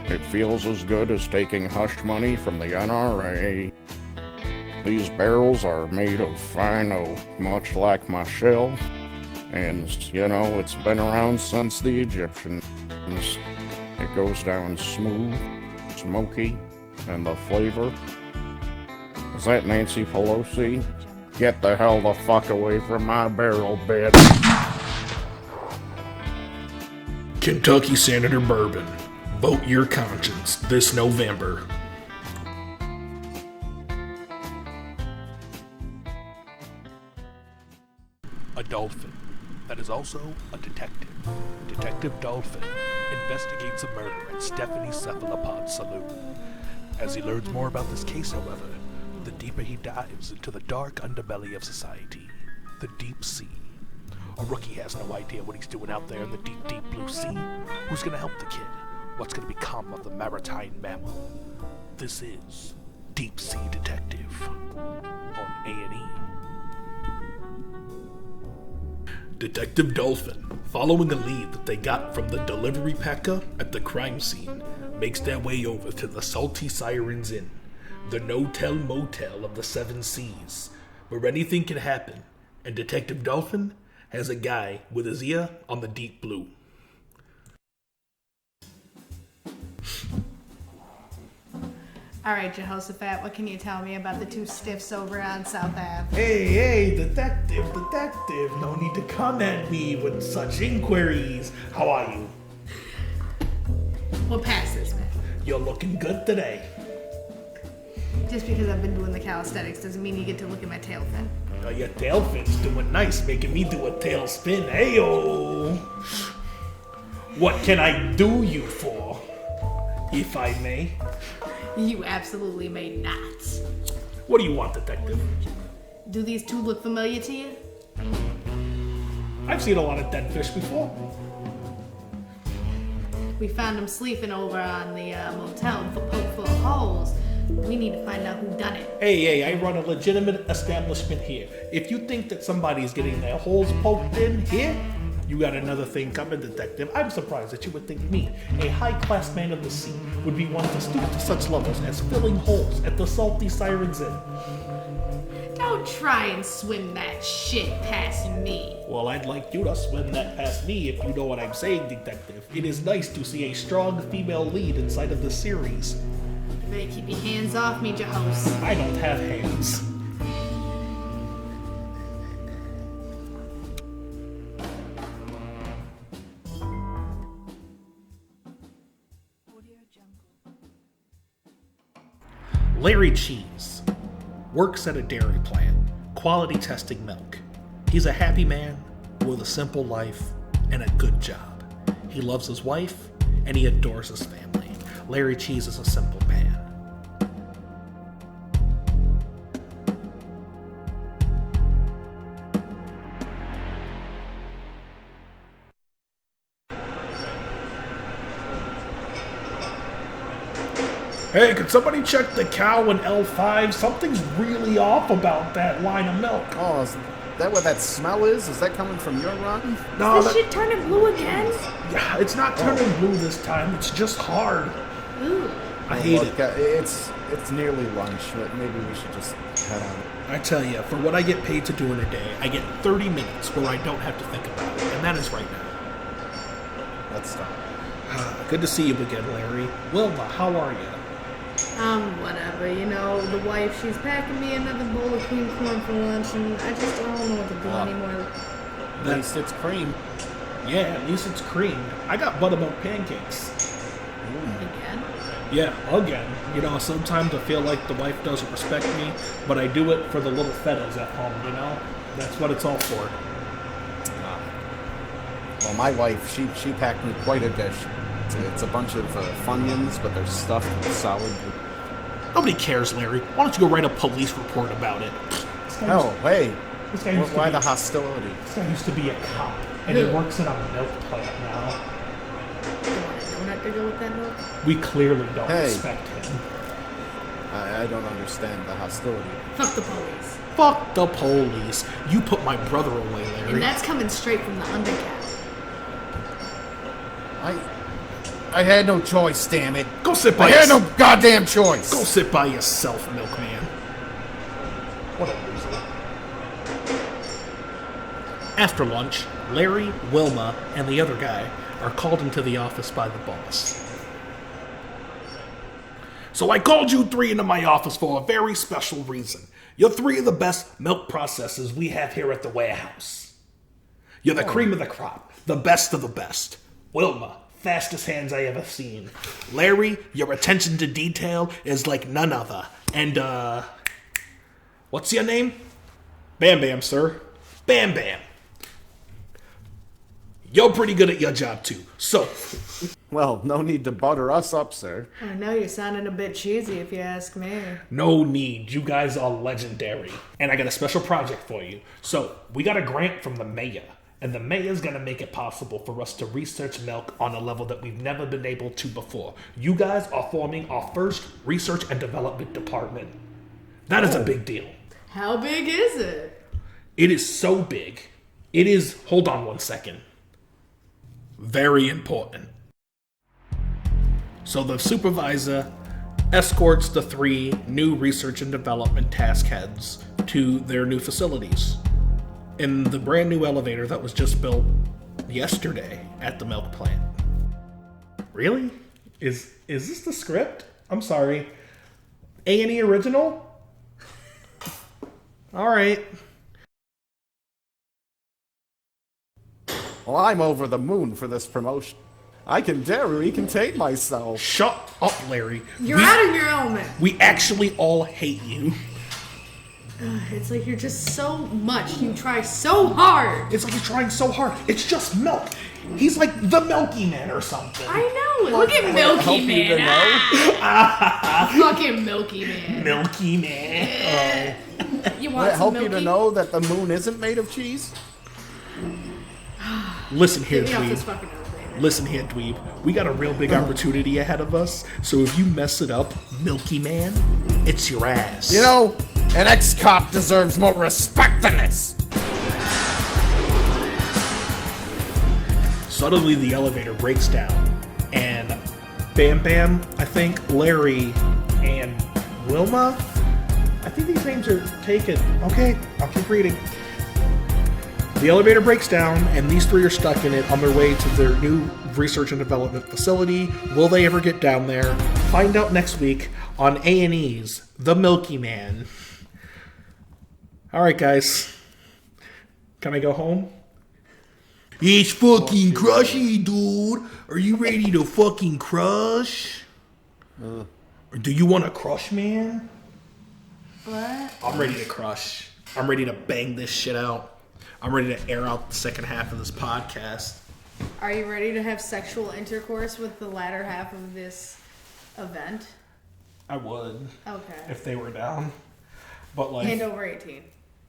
It feels as good as taking hush money from the NRA. These barrels are made of fine oak, much like my shelf, and, you know, it's been around since the Egyptians. It goes down smooth, smoky, and the flavor. Is that Nancy Pelosi? Get the hell the fuck away from my barrel, bitch. Kentucky Senator Bourbon. Vote your conscience this November. A dolphin that is also a detective. Detective Dolphin investigates a murder at Stephanie's Cephalopod Saloon. As he learns more about this case, however, the deeper he dives into the dark underbelly of society, the deep sea. A rookie has no idea what he's doing out there in the deep, deep blue sea. Who's gonna help the kid? What's gonna become of the maritime mammal? This is Deep Sea Detective on A&E. Detective Dolphin, following a lead that they got from the delivery packer at the crime scene, makes their way over to the Salty Sirens Inn, the no-tell motel of the Seven Seas, where anything can happen, and Detective Dolphin has a guy with his ear on the deep blue. All right, Jehoshaphat, what can you tell me about the two stiffs over on South Ave? Hey, detective, no need to come at me with such inquiries. How are you? What passes, man? You're looking good today. Just because I've been doing the calisthenics doesn't mean you get to look at my tail fin. Your tail fin's doing nice, making me do a tail spin. Heyo! What can I do you for, if I may? You absolutely may not. What do you want, detective? Do these two look familiar to you? I've seen a lot of dead fish before. We found them sleeping over on the motel full of holes. We need to find out who done it. Hey, I run a legitimate establishment here. If you think that somebody's getting their holes poked in here, you got another thing coming, detective. I'm surprised that you would think me, a high-class man of the sea, would be one to stoop to such levels as filling holes at the Salty Sirens Inn. Don't try and swim that shit past me. Well, I'd like you to swim that past me if you know what I'm saying, detective. It is nice to see a strong female lead inside of the series. You better keep your hands off me, Jahos. I don't have hands. Larry Cheese works at a dairy plant, quality testing milk. He's a happy man with a simple life and a good job. He loves his wife and he adores his family. Larry Cheese is a simple man. Hey, could somebody check the cow in L5? Something's really off about that line of milk. Oh, is that what that smell is? Is that coming from your run? No, Is this shit turning blue again? yeah, it's not turning blue this time. It's just hard. Ooh. I hate Look, it. It's nearly lunch, but maybe we should just head on. I tell you, for what I get paid to do in a day, I get 30 minutes where I don't have to think about it, and that is right now. Let's start. Good to see you again, Larry. Wilma, how are you? Whatever. You know, the wife, she's packing me another bowl of cream corn for lunch, and I just don't know what to do anymore. At least it's cream. Yeah, at least it's creamed. I got buttermilk pancakes. Again? Yeah, again. You know, sometimes I feel like the wife doesn't respect me, but I do it for the little fettas at home, you know? That's what it's all for. Well, my wife, she packed me quite a dish. It's a bunch of Funyuns, but they're stuffed with solid. Nobody cares, Larry. Why don't you go write a police report about it? Oh, hey. This guy used to Why be- the hostility? This guy used to be a cop, and he works in a milk plant now. You want a donut to go with that milk? We clearly don't Hey. respect him. I don't understand the hostility. Fuck the police. Fuck the police. You put my brother away, Larry. And that's coming straight from the undercat. I had no choice, damn it. Go sit by I had no yourself. goddamn choice. Go sit by yourself, milkman. What a loser. After lunch, Larry, Wilma, and the other guy are called into the office by the boss. So I called you three into my office for a very special reason. You're three of the best milk processors we have here at the warehouse. You're the cream of the crop, the best of the best. Wilma, fastest hands I ever seen. Larry, your attention to detail is like none other. And, what's your name? Bam Bam, sir. Bam Bam. You're pretty good at your job, too. So, Well, no need to butter us up, sir. I know you're sounding a bit cheesy if you ask me. no need. You guys are legendary. And I got a special project for you. So, we got a grant from the mayor. And the mayor's gonna make it possible for us to research milk on a level that we've never been able to before. You guys are forming our first research and development department. That is a big deal. How big is it? It is so big. It is, hold on one second, very important. So the supervisor escorts the three new research and development task heads to their new facilities in the brand new elevator that was just built yesterday at the milk plant. Really? Is this the script? I'm sorry. A&E original? All right. Well, I'm over the moon for this promotion. I can dare contain myself. Shut up, Larry. You're out of your element. We actually all hate you. It's like you're just so much. You try so hard. It's like he's trying so hard. It's just milk. He's like the Milky Man or something. I know. Look at Milky help you to Man. know? Fucking Milky Man. Milky Man. You Would want it some help Milky? you to know that the moon isn't made of cheese? Listen here, Get me off this dweeb. fucking elevator. Listen here, dweeb. We got a real big opportunity ahead of us. So if you mess it up, Milky Man, it's your ass. You know, an ex-cop deserves more respect than this. Suddenly the elevator breaks down, and Bam Bam, I think, Larry, and Wilma, I think these names are taken. Okay, I'll keep reading. The elevator breaks down, and these three are stuck in it on their way to their new research and development facility. Will they ever get down there? Find out next week on A&E's The Milky Man. All right, guys. Can I go home? It's fucking crushy, dude. Are you ready to fucking crush? Or do you want to crush, man? What? I'm ready to crush. I'm ready to bang this shit out. I'm ready to air out the second half of this podcast. Are you ready to have sexual intercourse with the latter half of this event? I would, Okay. if they were down. But like, And over 18.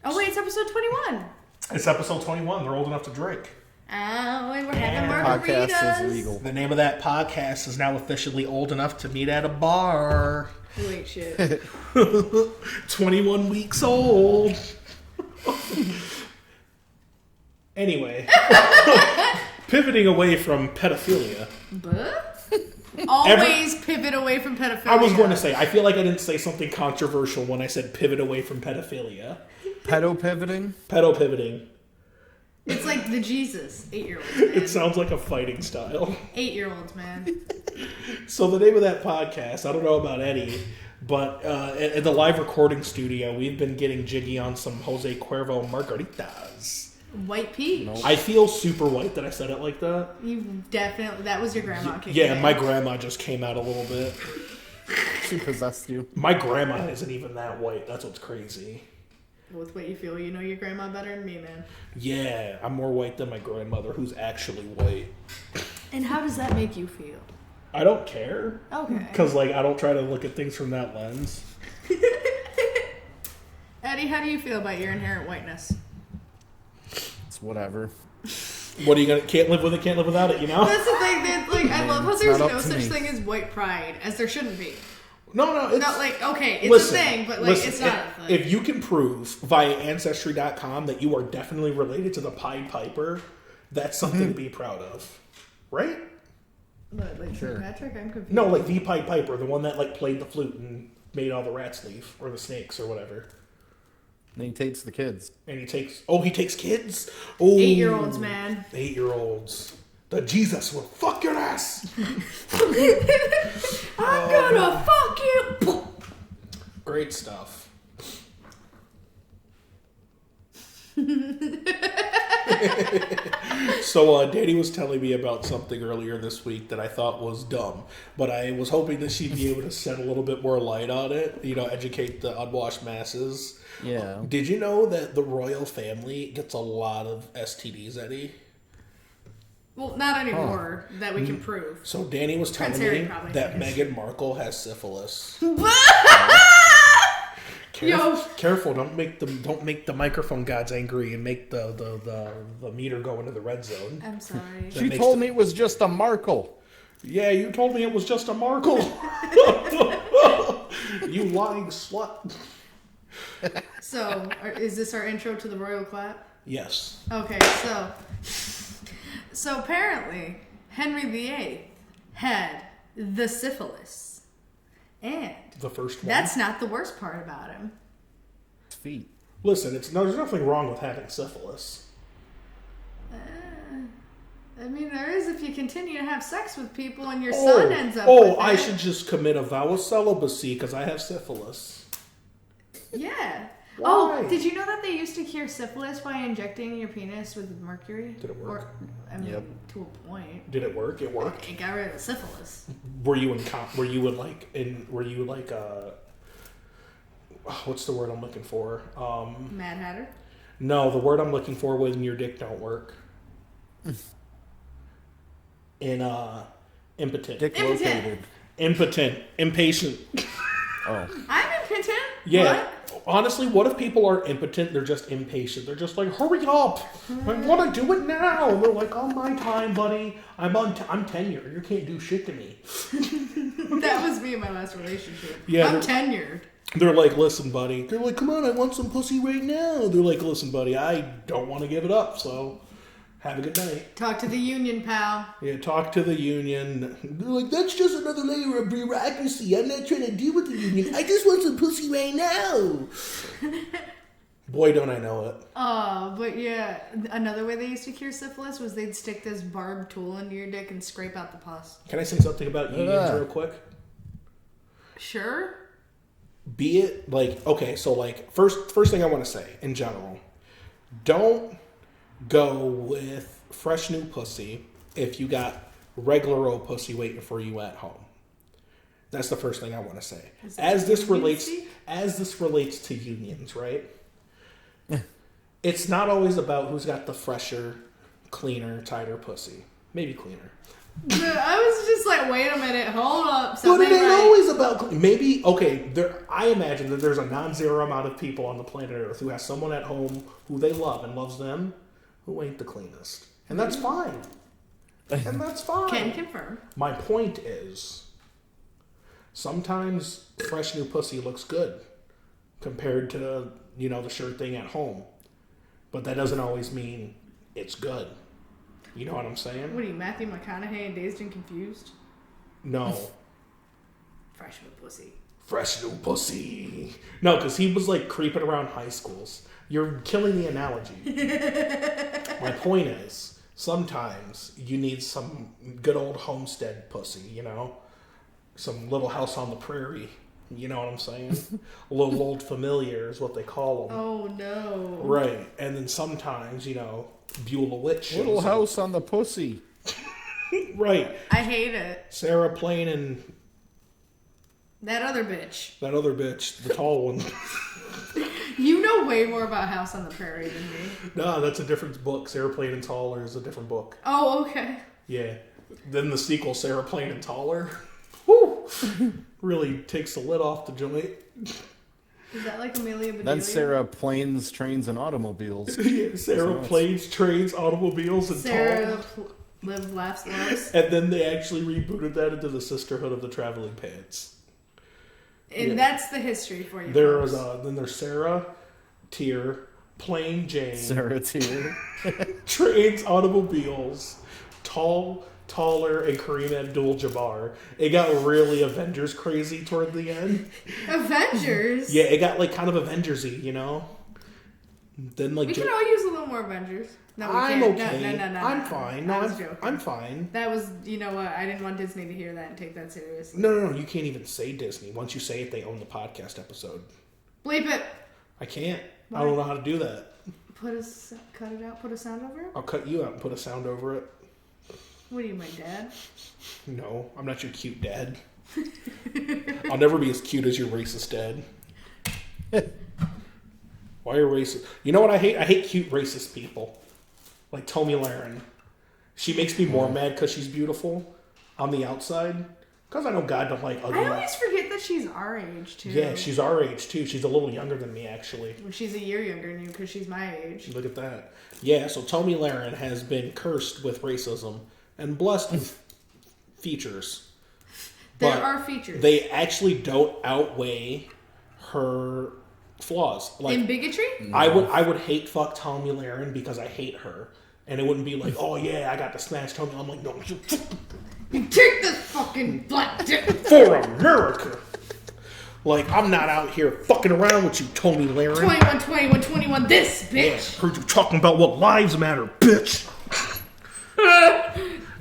Oh wait, it's episode 21. it's episode 21. They're old enough to drink. And we're having Podcast margaritas. is legal. The name of that podcast is now officially old enough to meet at a bar. Wait, shit. 21 weeks old. Anyway, pivoting away from pedophilia. But always pivot away from pedophilia. I was going to say, I feel like I didn't say something controversial when I said pivot away from pedophilia. Pedo-pivoting? Pedo-pivoting. It's like the Jesus 8-year-olds, man. It sounds like a fighting style. 8-year-olds, man. So the name of that podcast, I don't know about Eddie, but at the live recording studio, we've been getting jiggy on some Jose Cuervo margaritas. White peach. I feel super white that I said it like that. You definitely, that was your grandma kicking Yeah, in. my grandma just came out a little bit. She possessed you. My grandma isn't even that white. That's what's crazy. With what you feel, you know your grandma better than me, man. Yeah, I'm more white than my grandmother, who's actually white. And how does that make you feel? I don't care. Okay. Because, like, I don't try to look at things from that lens. Eddie, how do you feel about your inherent whiteness? It's whatever. What are you gonna? Can't live with it, can't live without it, you know? That's the thing, that, like, I love how It's there's not no up to such me. thing as white pride, as there shouldn't be. No, it's Not like, okay, it's listen, a thing, but like, listen, it's not a thing. If you can prove via Ancestry.com that you are definitely related to the Pied Piper, that's something to be proud of. Right? But, like, Sure. Patrick, I'm confused. No, like the Pied Piper, the one that like played the flute and made all the rats leave, or the snakes, or whatever. And he takes the kids. And he takes kids? Oh, 8-year-olds, man. 8-year-olds. The Jesus will fuck your ass! I'm gonna fuck you! Great stuff. So Danny was telling me about something earlier this week that I thought was dumb, but I was hoping that she'd be able to shed a little bit more light on it, you know, educate the unwashed masses. Yeah. Did you know that the royal family gets a lot of STDs, Eddie? Well, not anymore, that we can prove. So Danny was telling Prince Harry me probably that does. Meghan Markle has syphilis. Yo. Careful! Don't make the microphone gods angry and make the meter go into the red zone. I'm sorry. She makes told me it was just a Markle. Yeah, you told me it was just a Markle. You lying slut. So, is this our intro to the royal clap? Yes. Okay, so apparently Henry VIII had the syphilis, and The first one. that's not the worst part about him. Feet. Listen, there's nothing wrong with having syphilis. I mean, there is if you continue to have sex with people and your son ends up. Oh, with I it. should just commit a vow of celibacy because I have syphilis. Yeah. Why? Oh, did you know that they used to cure syphilis by injecting your penis with mercury? Did it work? Or, I mean, Yep. to a point. Did it work? It worked. It got rid of the syphilis. Were you what's the word I'm looking for? Mad Hatter. No, the word I'm looking for when your dick don't work. Impotent. Dick Impotent. located. Impotent. Impatient. Oh. I'm impotent. Yeah. What? Honestly, what if people are impotent? They're just impatient. They're just like, hurry up! I want to do it now. And they're like, on my time, buddy. I'm tenured. You can't do shit to me. That was me in my last relationship. Yeah, I'm they're- tenured. They're like, listen, buddy. They're like, come on, I want some pussy right now. They're like, listen, buddy, I don't want to give it up, so have a good night. Talk to the union, pal. Yeah, talk to the union. They're like, that's just another layer of bureaucracy. I'm not trying to deal with the union. I just want some pussy right now. Boy, don't I know it. But yeah, another way they used to cure syphilis was they'd stick this barbed tool into your dick and scrape out the pus. Can I say something about unions Yeah. real quick? Sure. Be it like, okay, so like first thing I want to say in general, don't go with fresh new pussy if you got regular old pussy waiting for you at home. That's the first thing I want to say. Is it As this union-y? relates to unions, right? It's not always about who's got the fresher, cleaner, tighter pussy. Maybe cleaner. I was just like, wait a minute, hold up. But Something it ain't right. always about maybe okay. I imagine that there's a non-zero amount of people on the planet Earth who has someone at home who they love and loves them, who ain't the cleanest. And that's fine. And that's fine. Can confirm. My point is, sometimes fresh new pussy looks good compared to, the sure thing at home. But that doesn't always mean it's good. You know what I'm saying? What are you, Matthew McConaughey and Dazed and Confused? No. Fresh new pussy. Fresh new pussy. No, because he was like creeping around high schools. You're killing the analogy. My point is, sometimes you need some good old homestead pussy, Some little house on the prairie. You know what I'm saying? A little old familiar is what they call them. Oh, no. Right. And then sometimes, Beulah Witch. Little house on the pussy. Right. I hate it. Sarah Plain and That other bitch. that other bitch, the tall one. You know way more about House on the Prairie than me. No, that's a different book. Sarah Plain and Taller is a different book. Oh, okay. Yeah. Then the sequel, Sarah Plain and Taller. Woo! Really takes the lid off the joint. Is that like Amelia Bedelia? Then Sarah planes, trains, and automobiles. Yeah, Sarah Planes, Trains, Automobiles, and Sarah Tall. Lives, Laughs, Loves. And then they actually rebooted that into the Sisterhood of the Traveling Pants. And that's the history for you. There's folks. then there's Sarah, Tier, Plain Jane, Sarah Tier. Trains, Automobiles, Taller, and Kareem Abdul-Jabbar. It got really Avengers crazy toward the end. Avengers? Yeah, it got like kind of Avengers-y, Then like We can all use a little more Avengers. No, we I'm can't. okay. No. I'm fine. No, I was joking. I'm fine. That was, you know what? I didn't want Disney to hear that and take that seriously. No. You can't even say Disney. Once you say it, they own the podcast episode. Bleep it. I can't. Why? I don't know how to do that. Cut it out. Put a sound over it. I'll cut you out and put a sound over it. What are you, my dad? No, I'm not your cute dad. I'll never be as cute as your racist dad. Why are you racist? You know what I hate? I hate cute racist people. Like Tomi Lahren. She makes me more mad because she's beautiful on the outside. Because I know God don't like ugly. I always forget that she's our age, too. Yeah, she's our age, too. She's a little younger than me, actually. Well, she's a year younger than you because she's my age. Look at that. Yeah, so Tomi Lahren has been cursed with racism and blessed with features. There But are features. They actually don't outweigh her flaws. Like In bigotry? I would hate fuck Tomi Lahren because I hate her. And it wouldn't be like, oh yeah, I got to smash Tomi. I'm like, no, You take this fucking black dick. for America. Like, I'm not out here fucking around with you, Tomi Lahren. 21, this Yeah, bitch. heard you talking about what lives matter, bitch.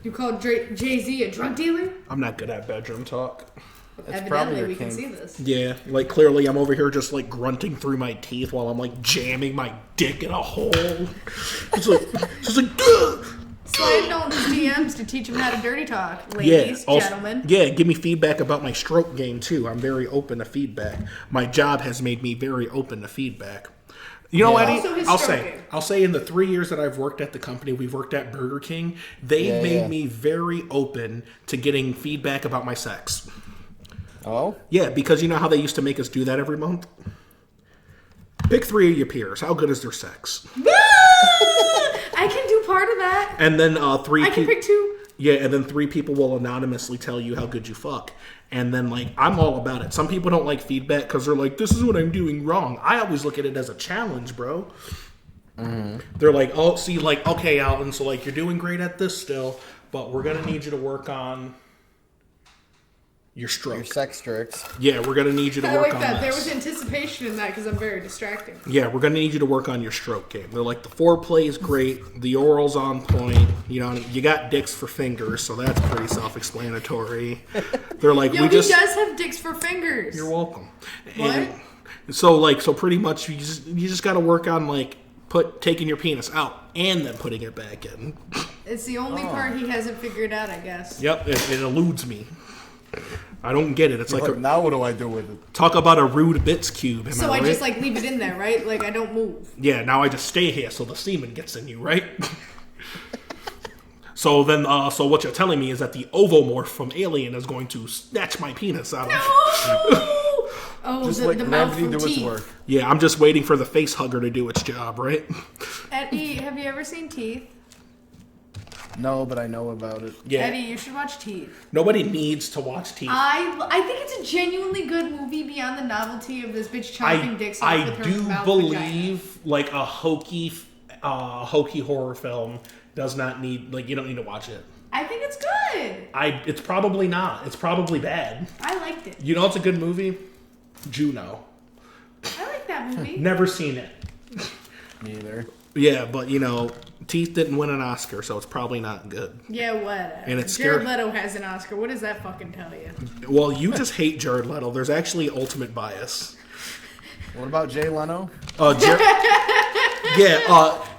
You called Jay-Z a drug dealer? I'm not good at bedroom talk. probably Evidently, your we can kink. see this. Yeah, like clearly I'm over here just like grunting through my teeth while I'm like jamming my dick in a hole. It's like, "Ugh." Sliding on his DMs to teach him how to dirty talk, Yeah, ladies, also- gentlemen. Yeah, give me feedback about my stroke game too. I'm very open to feedback. My job has made me very open to feedback. You know, Yeah. Eddie, Also his stroke game. I'll say in the 3 years that I've worked at the company, we've worked at Burger King, they've made me very open to getting feedback about my sex. Oh? Yeah, because you know how they used to make us do that every month? Pick 3 of your peers. How good is their sex? I can do part of that. And then I can pick 2. Yeah, and then 3 people will anonymously tell you how good you fuck. And then, like, I'm all about it. Some people don't like feedback because they're like, this is what I'm doing wrong. I always look at it as a challenge, bro. Mm-hmm. They're like, oh, see, like, okay, Alvin, so, like, you're doing great at this still, but we're going to need you to work on your stroke. Your sex tricks. Yeah, we're going to need you to I work like on that. There this. was anticipation in that because I'm very distracting. Yeah, we're going to need you to work on your stroke game. They're like, the foreplay is great. The oral's on point. You know, you got dicks for fingers, so that's pretty self-explanatory. They're like, Yo, he does have dicks for fingers. You're welcome. What? And so pretty much you just got to work on, like, taking your penis out and then putting it back in. It's the only part he hasn't figured out, I guess. Yep, it eludes me. I don't get it. It's like, Now what do I do with it? talk about a rude bits cube. Am So I I right? just like leave it in there, right? Like I don't move. Yeah, now I just stay here so the semen gets in you, right? So then, so what you're telling me is that the ovomorph from Alien is going to snatch my penis out of... Oh, Just the let mouth gravity from do its teeth. work. Yeah, I'm just waiting for the face hugger to do its job, right? Eddie, have you ever seen Teeth? No, but I know about it. Yeah. Eddie, you should watch Teeth. Nobody needs to watch Teeth. I think it's a genuinely good movie beyond the novelty of this bitch chopping dicks off I with her do mouth believe like a hokey horror film does not need you don't need to watch it. I think it's good. It's probably not. It's probably bad. I liked it. You know it's a good movie? Juno. I like that movie. Never seen it. Me either. Yeah, but Teeth didn't win an Oscar, so it's probably not good. Yeah, whatever. And it's Jared scary. Leto has an Oscar. What does that fucking tell you? Well, you just hate Jared Leto. There's actually ultimate bias. What about Jay Leno?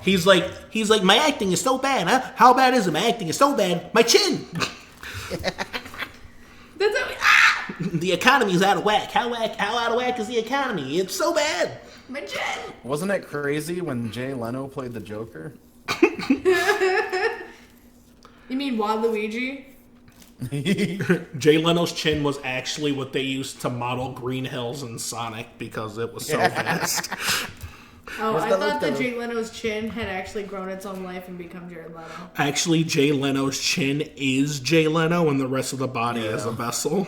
He's like my acting is so bad, huh? How bad is it? My acting is so bad. My chin. That's The economy is out of whack. How out of whack is the economy? It's so bad. my chin. Wasn't it crazy when Jay Leno played the Joker? You mean Waluigi? Jay Leno's chin was actually what they used to model Green Hills and Sonic because it was so fast. Oh, What's I that thought like that the- Jay Leno's chin had actually grown its own life and become Jared Leto. Actually, Jay Leno's chin is Jay Leno, and the rest of the body is a vessel.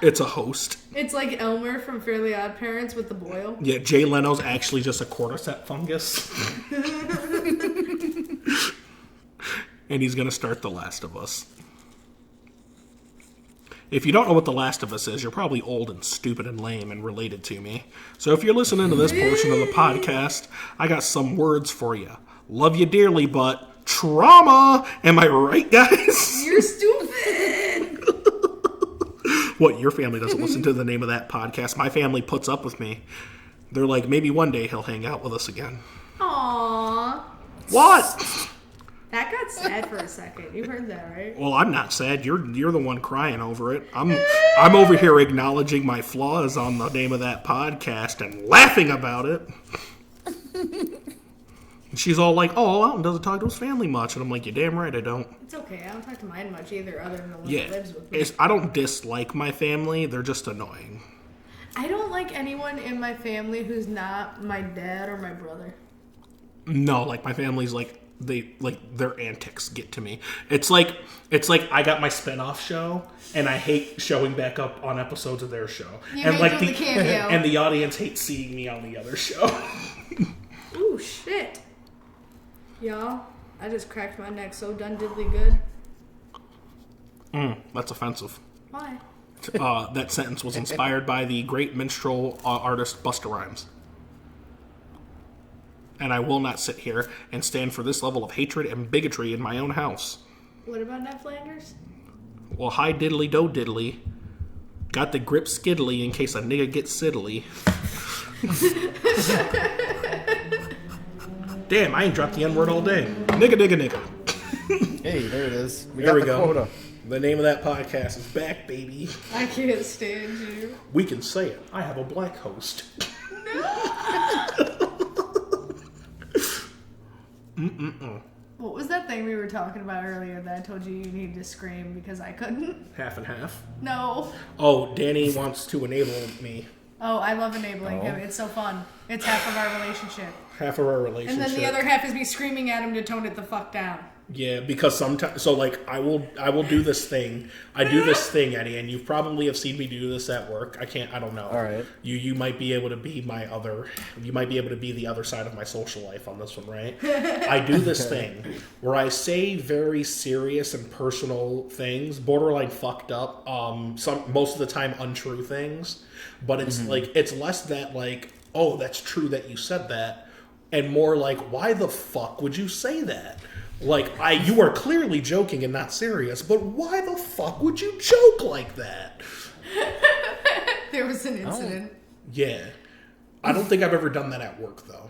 It's a host. It's like Elmer from Fairly Odd Parents with the boil. Yeah, Jay Leno's actually just a cordyceps fungus. And he's going to start The Last of Us. If you don't know what The Last of Us is, you're probably old and stupid and lame and related to me. So if you're listening to this portion of the podcast, I got some words for you. Love you dearly, but trauma! Am I right, guys? You're stupid! What, your family doesn't listen to the name of that podcast? My family puts up with me. They're like, maybe one day he'll hang out with us again. Aww. What? That got sad for a second. You heard that, right? Well, I'm not sad. You're the one crying over it. I'm over here acknowledging my flaws on the name of that podcast and laughing about it. And she's all like, "Oh, Alton doesn't talk to his family much," and I'm like, "You're damn right, I don't." It's okay. I don't talk to mine much either, other than the one Yeah, that lives with me. I don't dislike my family. They're just annoying. I don't like anyone in my family who's not my dad or my brother. No, like my family's like their antics get to me. It's like I got my spin-off show and I hate showing back up on episodes of their show. You and hate like doing the cameo. and the audience hates seeing me on the other show. Ooh, shit. Y'all, I just cracked my neck so done diddly good. That's offensive. Why? That sentence was inspired by the great minstrel artist Busta Rhymes. And I will not sit here and stand for this level of hatred and bigotry in my own house. What about Ned Flanders? Well, hi diddly do diddly. Got the grip skiddly in case a nigga gets siddly. Damn, I ain't dropped the N-word all day. Nigga. Hey, there it is. There we got the go. quota. The name of that podcast is back, baby. I can't stand you. We can say it. I have a black host. What was that thing we were talking about earlier that I told you you needed to scream because I couldn't? Half and half. No. Oh, Danny wants to enable me. Oh, I love enabling him. It's so fun. It's half of our relationship. Half of our relationship. And then the other half is me screaming at him to tone it the fuck down. Yeah, because sometimes, so like I will do this thing. I do this thing, Eddie, and you probably have seen me do this at work. I don't know. All right. You might be able to be you might be able to be the other side of my social life on this one, right? I do this thing where I say very serious and personal things, borderline fucked up, most of the time untrue things, but it's like, it's less that like, oh, that's true that you said that, and more like, why the fuck would you say that? Like, you are clearly joking and not serious, but why the fuck would you joke like that? There was an incident. Yeah. I don't think I've ever done that at work, though.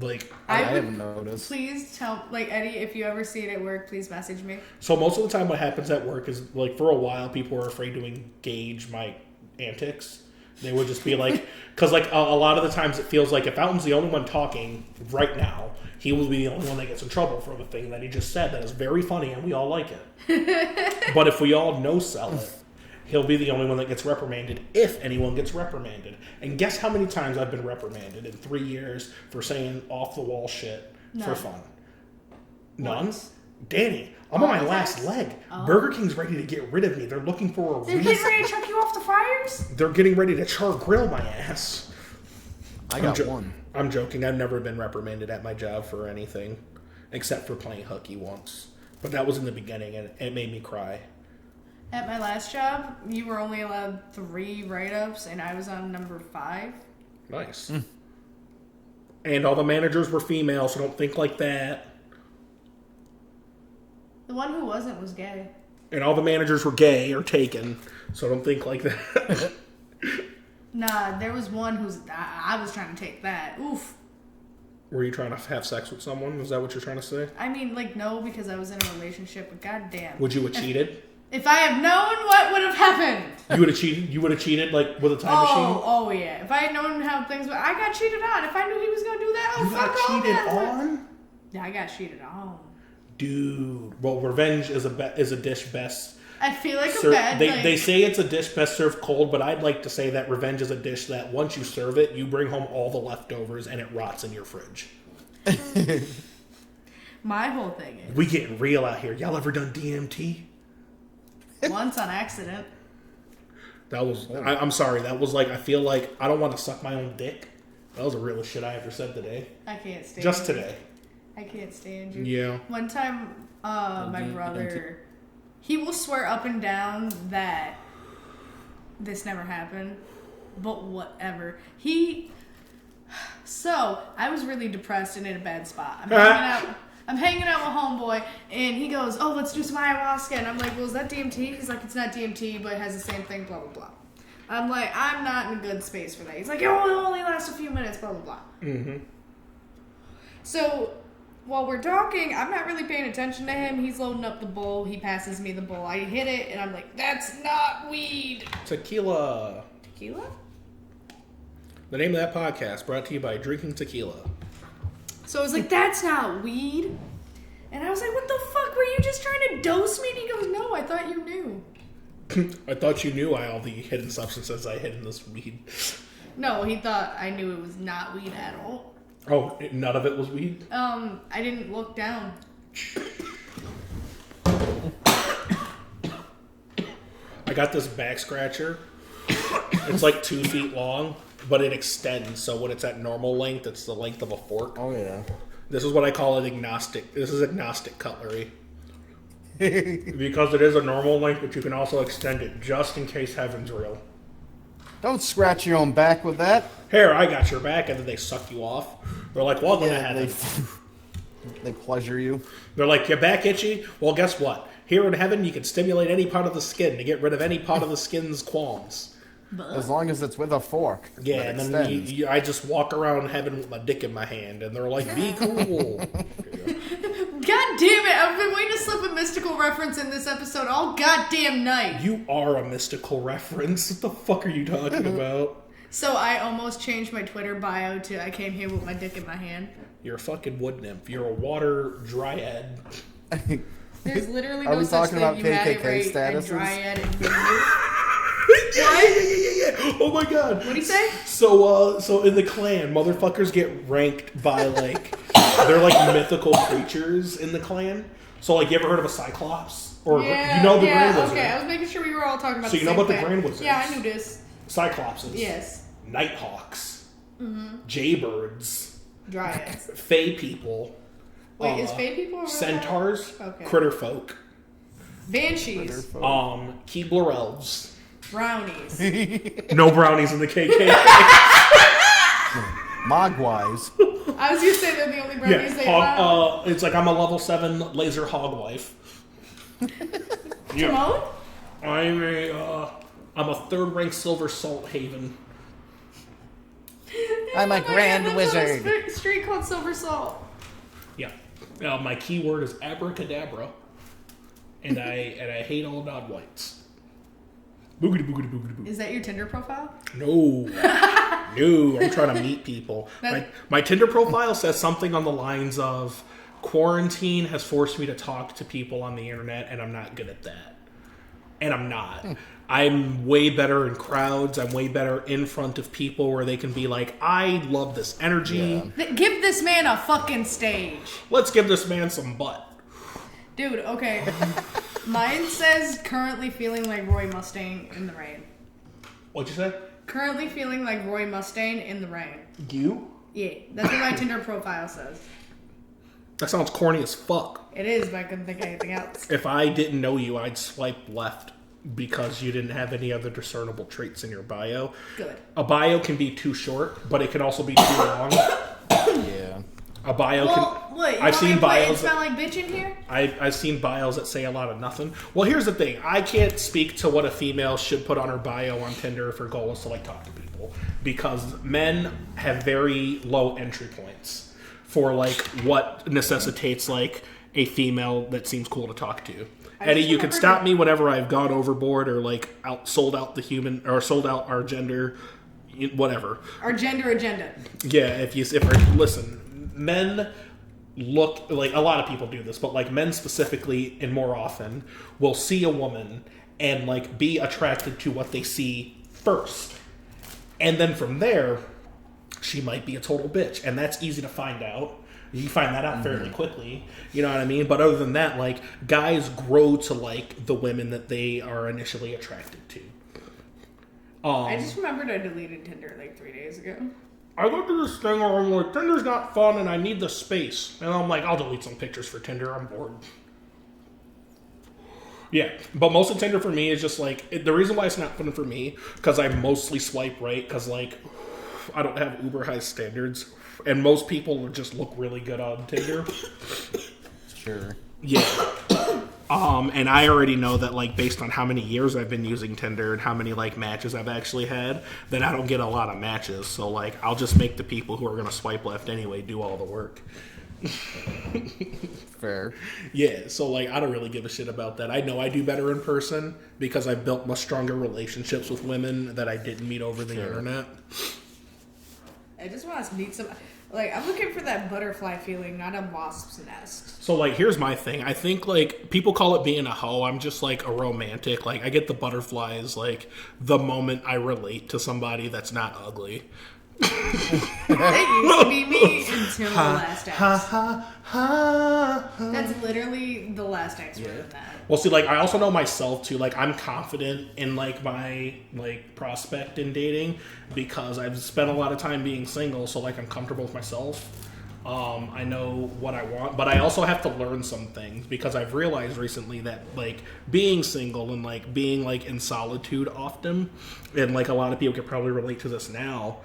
Like, I would- haven't noticed. Please tell, like, Eddie, if you ever see it at work, please message me. so most of the time what happens at work is, like, for a while, people were afraid to engage my antics. They would just be like, because, like, a lot of the times it feels like if Alton's the only one talking right now, he will be the only one that gets in trouble for the thing that he just said that is very funny and we all like it. But if we all no-sell it, he'll be the only one that gets reprimanded, if anyone gets reprimanded. And guess how many times I've been reprimanded in 3 years for saying off-the-wall shit for None. fun? None? Once. Danny, I'm on my last thanks. leg. Oh. Burger King's ready to get rid of me. They're looking for a They're reason. getting ready to chuck you off the fryers? They're getting ready to char grill my ass. I got one. I'm joking. I've never been reprimanded at my job for anything, except for playing hooky once. But that was in the beginning, and it made me cry. At my last job, you were only allowed 3 write-ups, and I was on number 5. Nice. And all the managers were female, so don't think like that. The one who wasn't was gay. And all the managers were gay or taken, so don't think like that. Nah, there was one who's... I was trying to take that. Oof. Were you trying to have sex with someone? Is that what you're trying to say? I mean, like, no, because I was in a relationship, but goddamn. Would you have cheated? If I had known what would have happened. You would have cheated? You would have cheated, like, with a time machine? Oh, yeah. If I had known how things were... I got cheated on. If I knew he was going to do that, You got cheated on? Yeah, I got cheated on. Dude. Well, revenge is a dish best... I feel like a bad... They say it's a dish best served cold, but I'd like to say that revenge is a dish that once you serve it, you bring home all the leftovers and it rots in your fridge. My whole thing is... We getting real out here. Y'all ever done DMT? Once on accident. That was... I'm sorry. That was like... I feel like I don't want to suck my own dick. That was the realest shit I ever said today. I can't stand Just you. today. I can't stand you. Yeah. One time, my brother... He will swear up and down that this never happened, but whatever. So, I was really depressed and in a bad spot. I'm hanging out with homeboy, and he goes, oh, let's do some ayahuasca. And I'm like, well, is that DMT? He's like, it's not DMT, but it has the same thing, blah, blah, blah. I'm like, I'm not in a good space for that. He's like, oh, it'll only last a few minutes, blah, blah, blah. Mm-hmm. So... while we're talking, I'm not really paying attention to him. He's loading up the bowl. He passes me the bowl. I hit it, and I'm like, that's not weed. Tequila. Tequila? The name of that podcast brought to you by Drinking Tequila. So I was like, that's not weed. And I was like, what the fuck? Were you just trying to dose me? And he goes, no, I thought you knew. I thought you knew all the hidden substances I hid in this weed. No, he thought I knew it was not weed at all. Oh, none of it was weed? I didn't look down. I got this back scratcher. It's like 2 feet long, but it extends. So when it's at normal length, it's the length of a fork. Oh yeah. This is what I call it agnostic. This is agnostic cutlery. Because it is a normal length, but you can also extend it just in case heaven's real. Don't scratch your own back with that. Here, I got your back, and then they suck you off. They're like, welcome to heaven. They pleasure you. They're like, your back itchy? Well, guess what? Here in heaven, you can stimulate any part of the skin to get rid of any part of the skin's qualms. As long as it's with a fork. Yeah, that and then extends. I just walk around heaven with my dick in my hand, and they're like, be cool. God damn it! I've been waiting to slip a mystical reference in this episode all goddamn night. You are a mystical reference. What the fuck are you talking about? So I almost changed my Twitter bio to I came here with my dick in my hand. You're a fucking wood nymph. You're a water dryad. There's literally Are no we such talking thing. about You had it KKK right. statuses? A dryad and Yeah. Oh my god. What'd he say? So in the clan, motherfuckers get ranked by like they're like mythical creatures in the clan. So like, you ever heard of a cyclops? Or Yeah, you know the Grand Wizard? Okay, I was making sure we were all talking about. So the you know same about the thing. Grand Wizards? Yeah, I knew this. Cyclopses. Yes. Nighthawks. Jaybirds. Dryads. Fey people. Wait, is Fey people? Over Centaurs. Okay. Critter folk. Banshees. Keebler elves. Brownies. No brownies in the KKK. Mogwais. I was gonna say they're the only brownies they Yeah, allow. it's like I'm a level 7 laser hog wife. Timon? I'm a 3rd rank silver salt haven. I'm a grand God, there's wizard. a street called Silver Salt. Yeah. My keyword is abracadabra, and I hate all non-whites. Boogity boogity boogity boogity. Is that your Tinder profile? No. No, I'm trying to meet people. My Tinder profile says something on the lines of, quarantine has forced me to talk to people on the internet, and I'm not good at that. And I'm not. I'm way better in crowds. I'm way better in front of people where they can be like, I love this energy. Yeah. Give this man a fucking stage. Let's give this man some butt. Dude, okay. Mine says currently feeling like Roy Mustang in the rain. What'd you say? Currently feeling like Roy Mustang in the rain. You? Yeah, that's what my Tinder profile says. That sounds corny as fuck. It is, but I couldn't think of anything else. If I didn't know you, I'd swipe left because you didn't have any other discernible traits in your bio. Good. A bio can be too short, but it can also be too long. Yeah. A bio Well, can... what, you I've want me seen to put bios It smell like bitch in here? I've seen bios that say a lot of nothing. Well, here's the thing. I can't speak to what a female should put on her bio on Tinder if her goal is to, like, talk to people. Because men have very low entry points for, like, what necessitates, like, a female that seems cool to talk to. Eddie, you can stop me whenever I've gone overboard or, like, sold out the human... or sold out our gender... whatever. Our gender agenda. Yeah, listen, men look like a lot of people do this, but like men specifically and more often will see a woman and like be attracted to what they see first. And then from there, she might be a total bitch. And that's easy to find out. You find that out fairly quickly. You know what I mean? But other than that, like guys grow to like the women that they are initially attracted to. I just remembered I deleted Tinder like 3 days ago. I looked at this thing where I'm like, Tinder's not fun and I need the space. And I'm like, I'll delete some pictures for Tinder. I'm bored. Yeah, but most of Tinder for me is just like, the reason why it's not fun for me, because I mostly swipe right, because like, I don't have uber high standards. And most people just look really good on Tinder. Sure. Yeah. And I already know that, like, based on how many years I've been using Tinder and how many, like, matches I've actually had, that I don't get a lot of matches. So, like, I'll just make the people who are going to swipe left anyway do all the work. Fair. Yeah, so, like, I don't really give a shit about that. I know I do better in person because I've built much stronger relationships with women that I didn't meet over the internet. I just want to meet some... Like, I'm looking for that butterfly feeling, not a wasp's nest. So, like, here's my thing. I think, like, people call it being a hoe. I'm just, like, a romantic. Like, I get the butterflies, like, the moment I relate to somebody that's not ugly. That used to be me until the last ex. That's literally the last ex word of that. Well, see, like, I also know myself, too. Like, I'm confident in, like, my, like, prospect in dating because I've spent a lot of time being single, so, like, I'm comfortable with myself. I know what I want, but I also have to learn some things because I've realized recently that, like, being single and, like, being, like, in solitude often, and, like, a lot of people could probably relate to this now,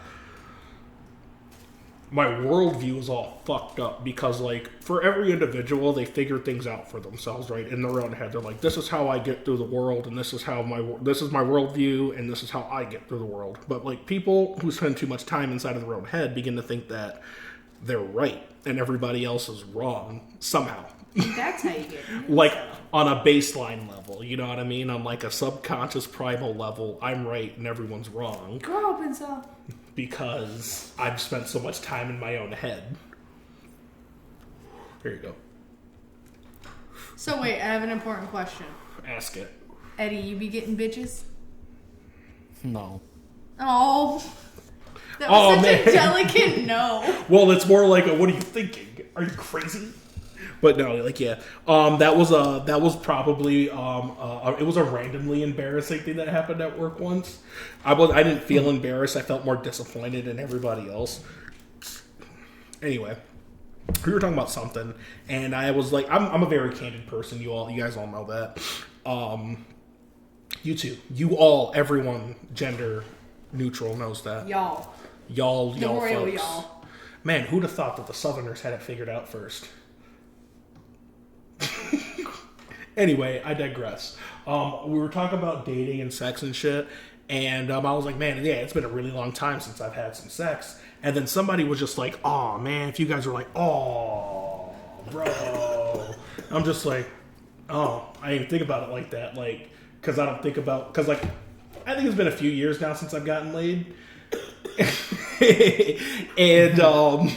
my worldview is all fucked up because, like, for every individual, they figure things out for themselves, right? In their own head, they're like, this is how I get through the world, and this is my worldview, and this is how I get through the world. But, like, people who spend too much time inside of their own head begin to think that they're right and everybody else is wrong somehow. That's how you get it. Like, on a baseline level, you know what I mean? On, like, a subconscious primal level, I'm right and everyone's wrong. Grow up and so. Because I've spent so much time in my own head. Here you go. So wait, I have an important question. Ask it. Eddie, you be getting bitches? No. Oh. That was such man. a delicate no. Well, it's more like a, what are you thinking? Are you crazy? But no, like, yeah. That was probably it was a randomly embarrassing thing that happened at work once. I didn't feel embarrassed. I felt more disappointed in everybody else. Anyway, we were talking about something, and I was like, I'm a very candid person. You guys all know that. You too. Everyone, gender neutral knows that. Y'all. Y'all royal folks. y'all. Man, who'd have thought that the Southerners had it figured out first? Anyway, I digress. We were talking about dating and sex and shit, and I was like, man, yeah, it's been a really long time since I've had some sex. And then somebody was just like, oh, man, if you guys are like, oh, bro. I'm just like, oh, I didn't think about it like that. Like, because I think I think it's been a few years now since I've gotten laid. And,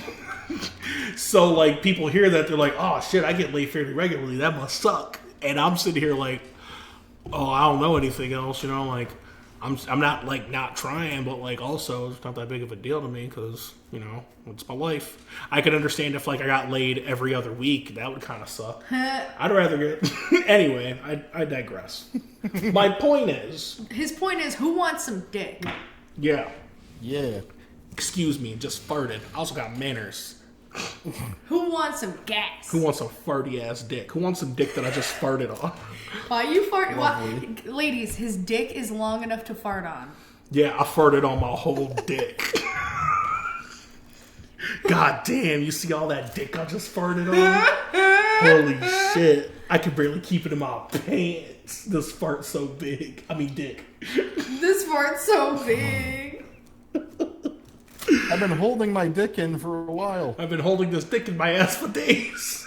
so, like, people hear that, they're like, oh, shit, I get laid fairly regularly. That must suck. And I'm sitting here like, oh, I don't know anything else, you know? Like, I'm not like not trying, but like also it's not that big of a deal to me because it's my life. I could understand if like I got laid every other week, that would kind of suck. I'd rather get anyway. I digress. My point is, His point is, who wants some dick? yeah. Yeah. Excuse me, just farted. I also got manners. Who wants some gas? Who wants some farty ass dick? Who wants some dick that I just farted on? Why you fart? Lovely. Ladies, his dick is long enough to fart on. Yeah, I farted on my whole dick. God damn, you see all that dick I just farted on? Holy shit. I can barely keep it in my pants. This fart's so big. I mean, dick. This fart's so big. I've been holding my dick in for a while. I've been holding this dick in my ass for days.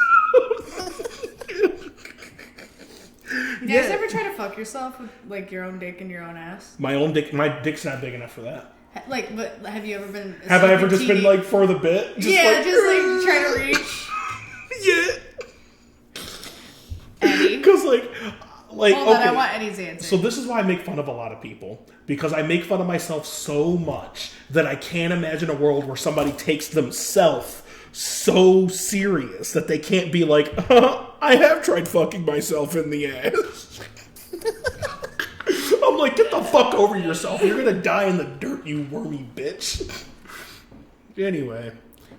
You guys ever try to fuck yourself with like your own dick in your own ass? My own dick, my dick's not big enough for that. Like, but have you ever been? Have I ever just been like for the bit? Just like trying to reach. Yeah. Eddie. Because like Hold on, okay. I want Eddie's answer. So this is why I make fun of a lot of people. Because I make fun of myself so much that I can't imagine a world where somebody takes themselves so serious that they can't be like, I have tried fucking myself in the ass. I'm like, get the fuck over yourself. You're gonna die in the dirt, you wormy bitch. Anyway.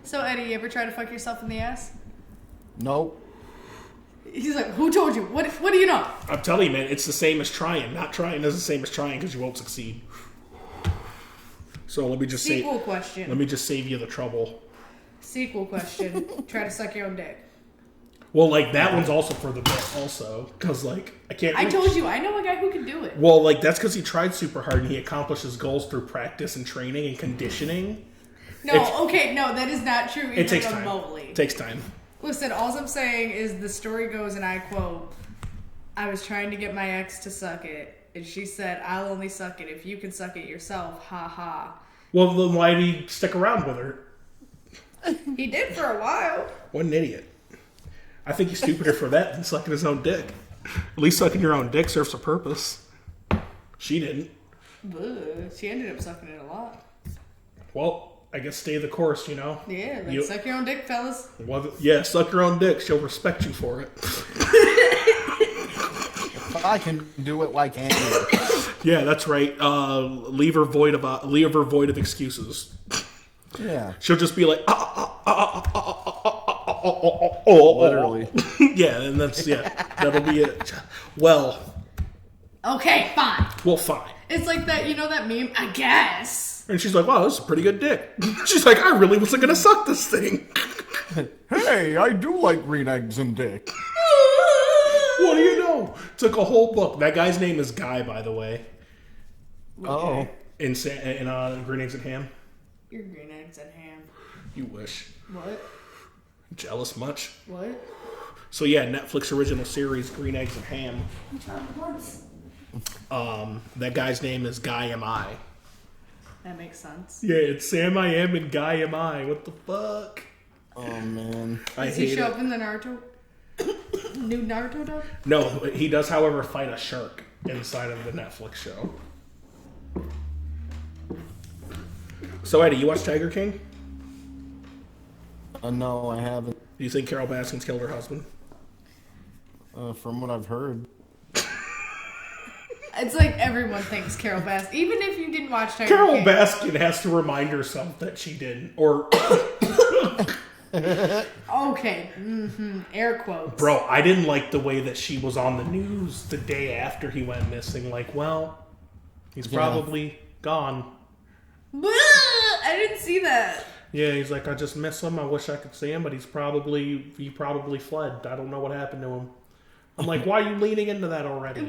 So Eddie, you ever try to fuck yourself in the ass? Nope. He's like, who told you? What do you know? I'm telling you, man, it's the same as trying. Not trying is the same as trying because you won't succeed. So let me just Sequel say, question. let me just save you the trouble. Sequel question. Try to suck your own dick. Well, like that one's also for the bit, also, because like I can't. I told you, I know a guy who can do it. Well, like that's because he tried super hard and he accomplished his goals through practice and training and conditioning. No, that is not true. It takes even time. remotely. It takes time. Listen, all I'm saying is the story goes, and I quote, I was trying to get my ex to suck it, and she said, I'll only suck it if you can suck it yourself, ha ha. Well, then why did he stick around with her? He did for a while. What an idiot. I think he's stupider for that than sucking his own dick. At least sucking your own dick serves a purpose. She didn't. Ugh, she ended up sucking it a lot. Well, I guess stay the course, you know? Yeah, like suck your own dick, fellas. Well, yeah, suck your own dick. She'll respect you for it. If I can do it, why can't you? Yeah, that's right. Leave her void of excuses. Yeah. She'll just be like, Literally. yeah, and that'll be it. Well, Okay, fine. fine. It's like that, that meme, I guess. And she's like, wow, this is a pretty good dick. She's like, I really wasn't gonna suck this thing. Hey, I do like green eggs and dick. What do you know? Took a whole book. That guy's name is Guy, by the way. Oh. In Green Eggs and Ham. Your green eggs and ham. You wish. What? Jealous much? What? So yeah, Netflix original series Green Eggs and Ham. That guy's name is Guy Am I. That makes sense. Yeah, it's Sam I Am and Guy Am I. What the fuck? Oh, man. I Does he hate show it. up in the Naruto? New Naruto dub? No, he does, however, fight a shark inside of the Netflix show. So Eddie, you watch Tiger King? No, I haven't. Do you think Carol Baskin's killed her husband? From what I've heard. It's like everyone thinks Carol Baskin. Even if you didn't watch Tiger Carol King. Baskin has to remind herself that she didn't. Or, Okay. Air quotes. bro, I didn't like the way that she was on the news the day after he went missing. Like, well, he's probably gone. I didn't see that. Yeah, he's like, I just miss him. I wish I could see him, but he probably fled. I don't know what happened to him. I'm like, why are you leaning into that already?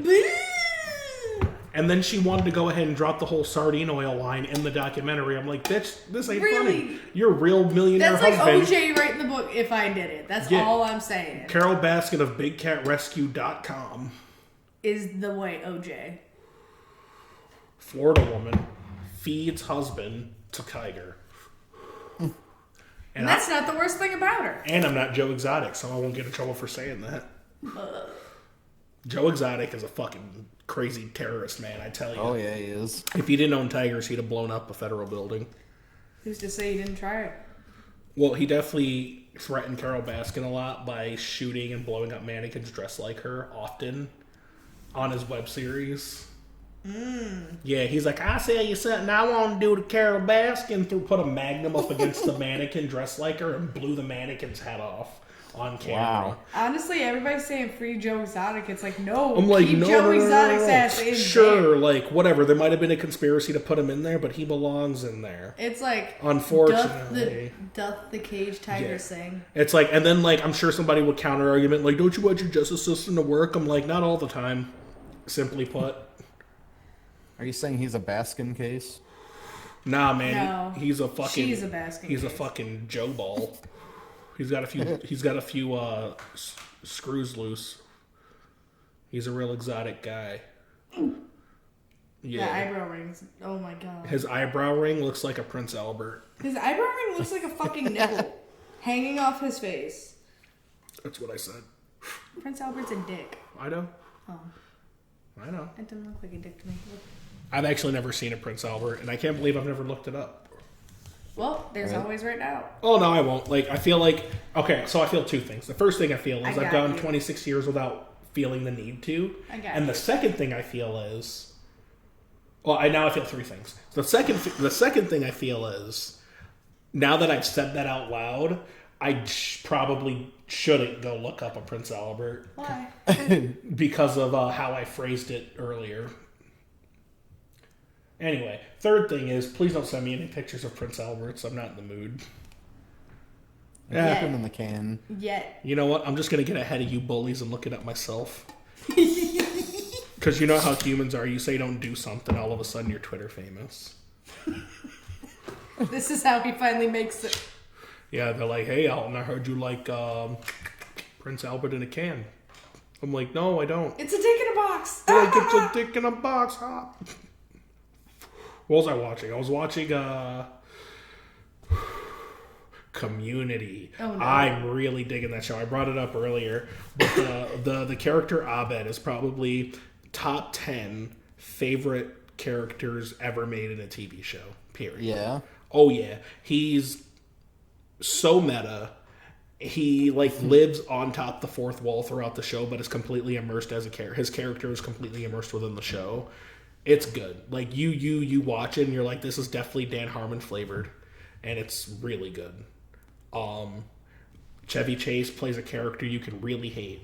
And then she wanted to go ahead and drop the whole sardine oil line in the documentary. I'm like, bitch, this ain't Really? funny. Your real millionaire That's like husband. OJ writing the book If I Did It. That's Yeah. all I'm saying. Carol Baskin of BigCatRescue.com. Is the way OJ. Florida woman feeds husband to tiger. And that's not the worst thing about her. And I'm not Joe Exotic, so I won't get in trouble for saying that. Joe Exotic is a fucking crazy terrorist, man, I tell you. Oh yeah, he is. If he didn't own tigers, he'd have blown up a federal building. Who's to say you didn't try it? Well, he definitely threatened Carol Baskin a lot by shooting and blowing up mannequins dressed like her often on his web series. Yeah, he's like, I say you something I want to do to Carol Baskin. Put a magnum up against the mannequin dressed like her and blew the mannequin's head off on camera. Wow. Honestly, everybody's saying free Joe Exotic. It's like, no, I'm like, keep no, Joe no, no, Exotic's no, no. ass in Sure, there. like, whatever. There might have been a conspiracy to put him in there, but he belongs in there. It's like, Unfortunately. doth the cage tiger Yeah. sing? It's like, and then, like, I'm sure somebody would counter argument, like, don't you want your justice system to work? I'm like, not all the time, simply put. Are you saying he's a Baskin case? Nah, man, No. he's a fucking. She's a Baskin He's a case. fucking Joe Ball. He's got a few. He's got a few screws loose. He's a real exotic guy. Yeah, eyebrow rings. Oh my god. His eyebrow ring looks like a Prince Albert. His eyebrow ring looks like a fucking nipple hanging off his face. That's what I said. Prince Albert's a dick. I know. Oh, I know. it doesn't look like a dick to me. I've actually never seen a Prince Albert, and I can't believe I've never looked it up. Well, there's always right now. Oh, no, I won't. Like, I feel like... Okay, so I feel two things. The first thing I feel is I I've got gone you. 26 years without feeling the need to. I got And you. the second thing I feel is... Well, now I feel three things. The second thing I feel is... Now that I've said that out loud, I probably shouldn't go look up a Prince Albert Why? because of how I phrased it earlier. Anyway, third thing is, please don't send me any pictures of Prince Alberts. I'm not in the mood. Yeah. Put him in the can. Yet. You know what? I'm just going to get ahead of you bullies and look it up myself. Because you know how humans are. You say don't do something, all of a sudden you're Twitter famous. This is how he finally makes it. Yeah, they're like, hey, Alton, I heard you like Prince Albert in a can. I'm like, no, I don't. It's a dick in a box. They're like, it's a dick in a box, huh? What was I watching? I was watching Community. Oh, no. I'm really digging that show. I brought it up earlier, but the character Abed is probably top 10 favorite characters ever made in a TV show. Period. Yeah. Oh yeah, he's so meta. He like lives on top the fourth wall throughout the show, but is completely immersed as a character. His character is completely immersed within the show. It's good. Like you watch it and you're like, this is definitely Dan Harmon flavored, and it's really good. Chevy Chase plays a character you can really hate.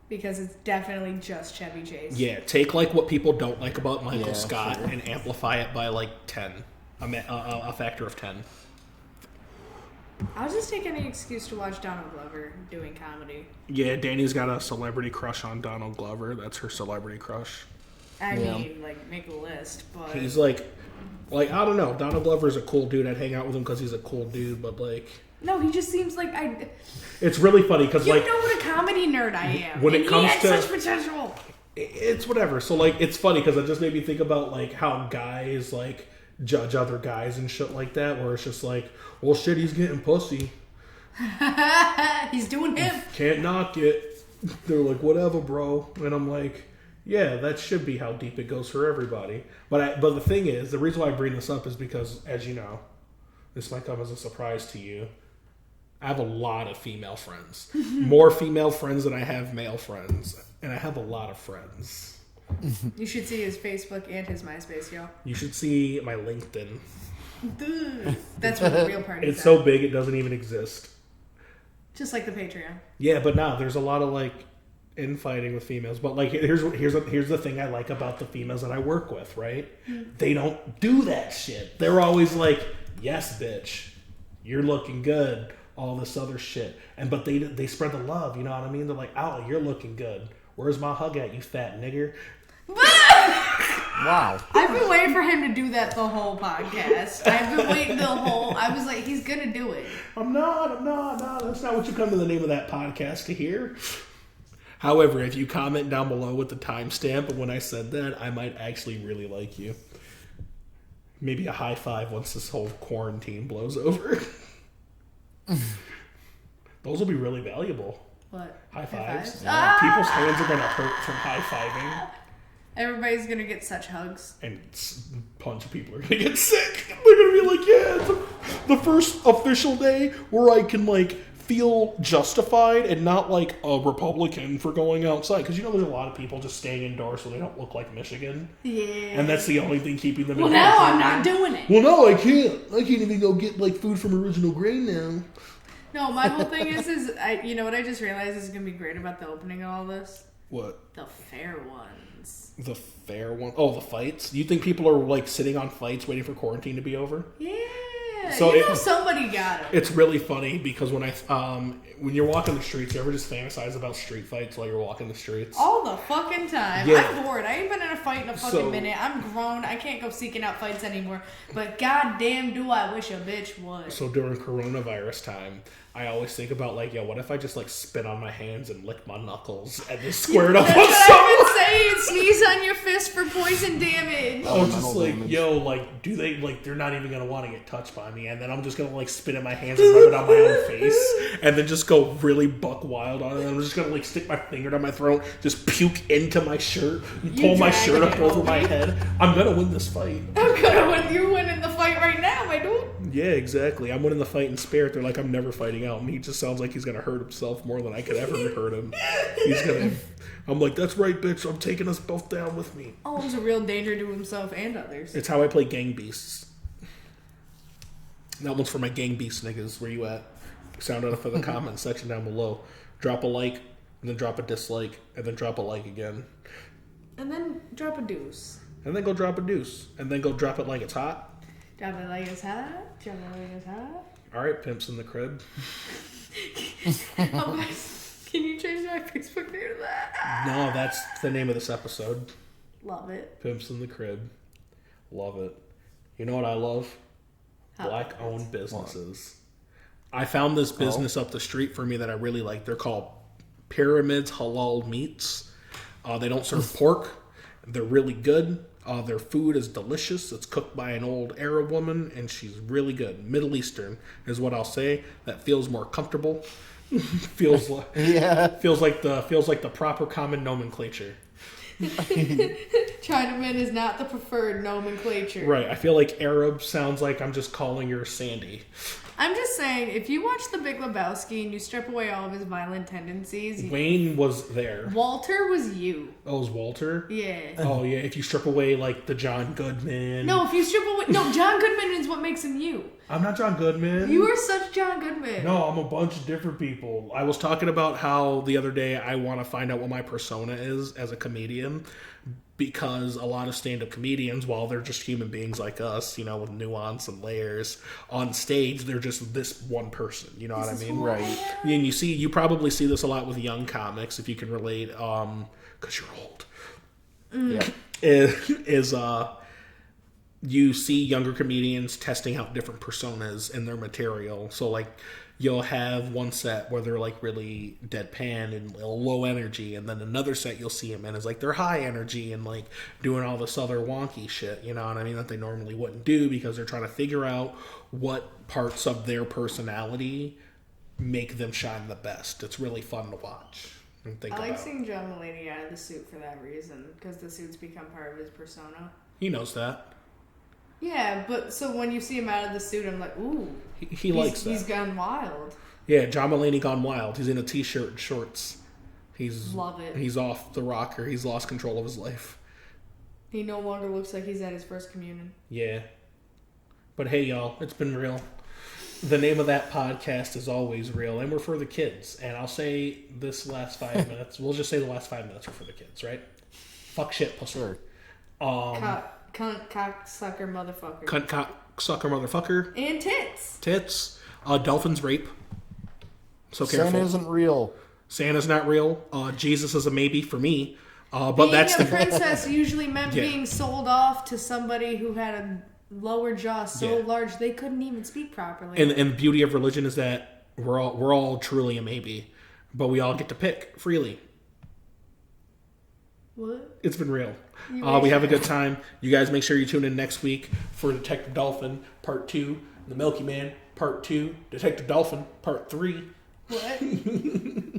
Because it's definitely just Chevy Chase. Yeah, take like what people don't like about Michael Yeah, Scott sure. and amplify it by like 10, a factor of 10. I'll just take any excuse to watch Donald Glover doing comedy. Yeah, Danny's got a celebrity crush on Donald Glover. That's her celebrity crush. I Yeah. mean, like, make a list, but... He's like I don't know. Donald Glover's a cool dude. I'd hang out with him because he's a cool dude, but like... No, he just seems like It's really funny because You like... know what a comedy nerd I am. When it and comes he had to- such potential. It's whatever. So like, it's funny because it just made me think about like how guys like judge other guys and shit like that, where it's just like, well, shit, he's getting pussy. He's doing him. Can't knock it. They're like, whatever, bro. And I'm like, yeah, that should be how deep it goes for everybody. But the thing is, the reason why I bring this up is because, as you know, this might come as a surprise to you. I have a lot of female friends. More female friends than I have male friends. And I have a lot of friends. You should see his Facebook and his MySpace, yo. You should see my LinkedIn. Dude. That's where the real party is It's at. so big it doesn't even exist. Just like the Patreon. Yeah, but now there's a lot of like infighting with females. But like here's the thing I like about the females that I work with, right? They don't do that shit. They're always like, yes, bitch, you're looking good, all this other shit. But they spread the love, you know what I mean? They're like, oh, you're looking good. Where's my hug at, you fat nigger? Wow. I've been waiting for him to do that the whole podcast. I've been waiting I was like, he's gonna do it. I'm not. That's not what you come to the name of that podcast to hear. However, if you comment down below with the timestamp of when I said that, I might actually really like you. Maybe a high five once this whole quarantine blows over. Those will be really valuable. What? High fives. Ah! People's hands are gonna hurt from high fiving, Everybody's gonna get such hugs. and a bunch of people are gonna get sick. They're gonna be like, yeah, it's the first official day where I can like feel justified and not like a Republican for going outside, because there's a lot of people just staying indoors so they don't look like Michigan, Yeah. and that's the only thing keeping them. Well, indoors. now I'm not doing it. Well, no, I can't. I can't even go get like food from Original Grain now. No, my whole thing is you know what I just realized is gonna be great about the opening of all this? What? The fair ones. The fair one? Oh, the fights? You think people are like sitting on fights waiting for quarantine to be over? Yeah. So Somebody got it. It's really funny because when you're walking the streets, you ever just fantasize about street fights while you're walking the streets? All the fucking time. Yeah. I'm bored. I ain't been in a fight in a fucking minute. I'm grown. I can't go seeking out fights anymore. But goddamn do I wish a bitch would. So during coronavirus time, I always think about like, what if I just like spit on my hands and lick my knuckles and just square it up That's on what someone? I've been saying. Sneeze on your fist for poison damage. I was just Elemental like, damage. like, do they, like, they're not even gonna want to get touched by me, and then I'm just gonna, like, spit in my hands and rub it on my own face, and then just go really buck wild on it, and I'm just gonna, like, stick my finger down my throat, just puke into my shirt, and pull my drag shirt it up over over my you. head. I'm gonna win this fight. I'm gonna win. You're winning the fight right now, my dude. Yeah, exactly. I'm winning the fight in spirit. They're like, I'm never fighting out, and he just sounds like he's gonna hurt himself more than I could ever hurt him. He's gonna... I'm like, that's right, bitch. I'm taking us both down with me. Oh, he's a real danger to himself and others. It's how I play Gang Beasts. That one's for my Gang Beast niggas. Where you at? Sound off in the comment section down below. Drop a like, and then drop a dislike, and then drop a like again. And then drop a deuce. And then go drop a deuce. And then go drop it like it's hot. Drop it like it's hot. Drop it like it's hot. Alright, Pimps in the Crib. Oh, guys, can you change my Facebook name to that? No, that's the name of this episode. Love it. Pimps in the Crib. Love it. You know what I love? How Black-owned businesses. I found this business up the street for me that I really like. They're called Pyramids Halal Meats. They don't serve pork. They're really good. Their food is delicious. It's cooked by an old Arab woman, and she's really good. Middle Eastern is what I'll say. That feels more comfortable. feels like feels like the proper common nomenclature. Chinaman is not the preferred nomenclature. Right. I feel like Arab sounds like I'm just calling her Sandy. I'm just saying, if you watch The Big Lebowski and you strip away all of his violent tendencies, Wayne was there. Walter was you. Oh, it was Walter? Yeah. Oh, yeah. If you strip away, like, the John Goodman. No, if you strip away... No, John Goodman is what makes him you. I'm not John Goodman. You are such John Goodman. No, I'm a bunch of different people. I was talking about how the other day I want to find out what my persona is as a comedian, because a lot of stand-up comedians, while they're just human beings like us, with nuance and layers, on stage they're just this one person. You know what I mean? Right. And you probably see this a lot with young comics, if you can relate, because you're old. Yeah. You see younger comedians testing out different personas in their material. So, like, you'll have one set where they're, like, really deadpan and low energy, and then another set you'll see them in is, like, they're high energy and, like, doing all this other wonky shit, you know what I mean, that they normally wouldn't do, because they're trying to figure out what parts of their personality make them shine the best. It's really fun to watch and think I about. like seeing John Mulaney out of the suit for that reason, because the suits become part of his persona. He knows that. Yeah, but so when you see him out of the suit, I'm like, ooh. He likes that. He's gone wild. Yeah, John Mulaney gone wild. He's in a t-shirt and shorts. Love it. He's off the rocker. He's lost control of his life. He no longer looks like he's at his first communion. Yeah. But hey, y'all, it's been real. The name of that podcast is Always Real, and we're for the kids. And I'll say this last 5 minutes. We'll just say the last 5 minutes are for the kids, right? Fuck, shit, pussy. Sure. Cunt, cock, sucker, motherfucker. Cunt, cock, sucker, motherfucker. And tits. Tits. Dolphins rape. So careful. Santa isn't real. Santa's not real. Jesus is a maybe for me. But Being that's a the princess usually meant Yeah. being sold off to somebody who had a lower jaw so Yeah. large they couldn't even speak properly. And the beauty of religion is that we're all truly a maybe, but we all get to pick freely. What? It's been real. You We have a good time. You guys make sure you tune in next week for Detective Dolphin Part 2, The Milky Man Part 2, Detective Dolphin Part 3. What?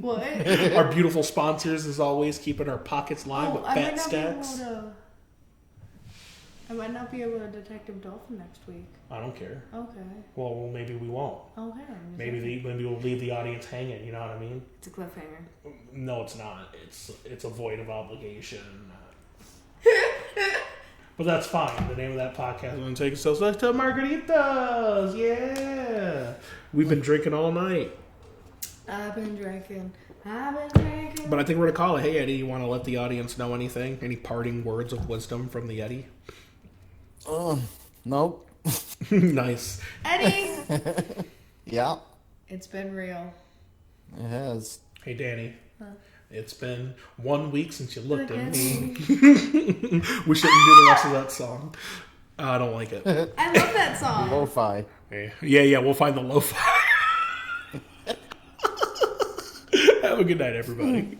What? Our beautiful sponsors, as always, keeping our pockets lined with fat stacks. I might not be able to Detective Dolphin next week. I don't care. Okay. Well, maybe we won't. Okay. Maybe we'll leave the audience hanging. You know what I mean? It's a cliffhanger. No, it's not. It's a void of obligation. But that's fine. The name of that podcast is going to take us back to margaritas. Yeah. We've been drinking all night. I've been drinking. But I think we're going to call it. Hey, Eddie, you want to let the audience know anything? Any parting words of wisdom from the Eddie? Nope. Nice. Eddie! Yeah, It's been real. it has. Hey, Danny. It's been 1 week since you looked at me. We shouldn't do the rest of that song. I don't like it. I love that song. Lo-fi. Yeah, we'll find the lo-fi. Have a good night, everybody.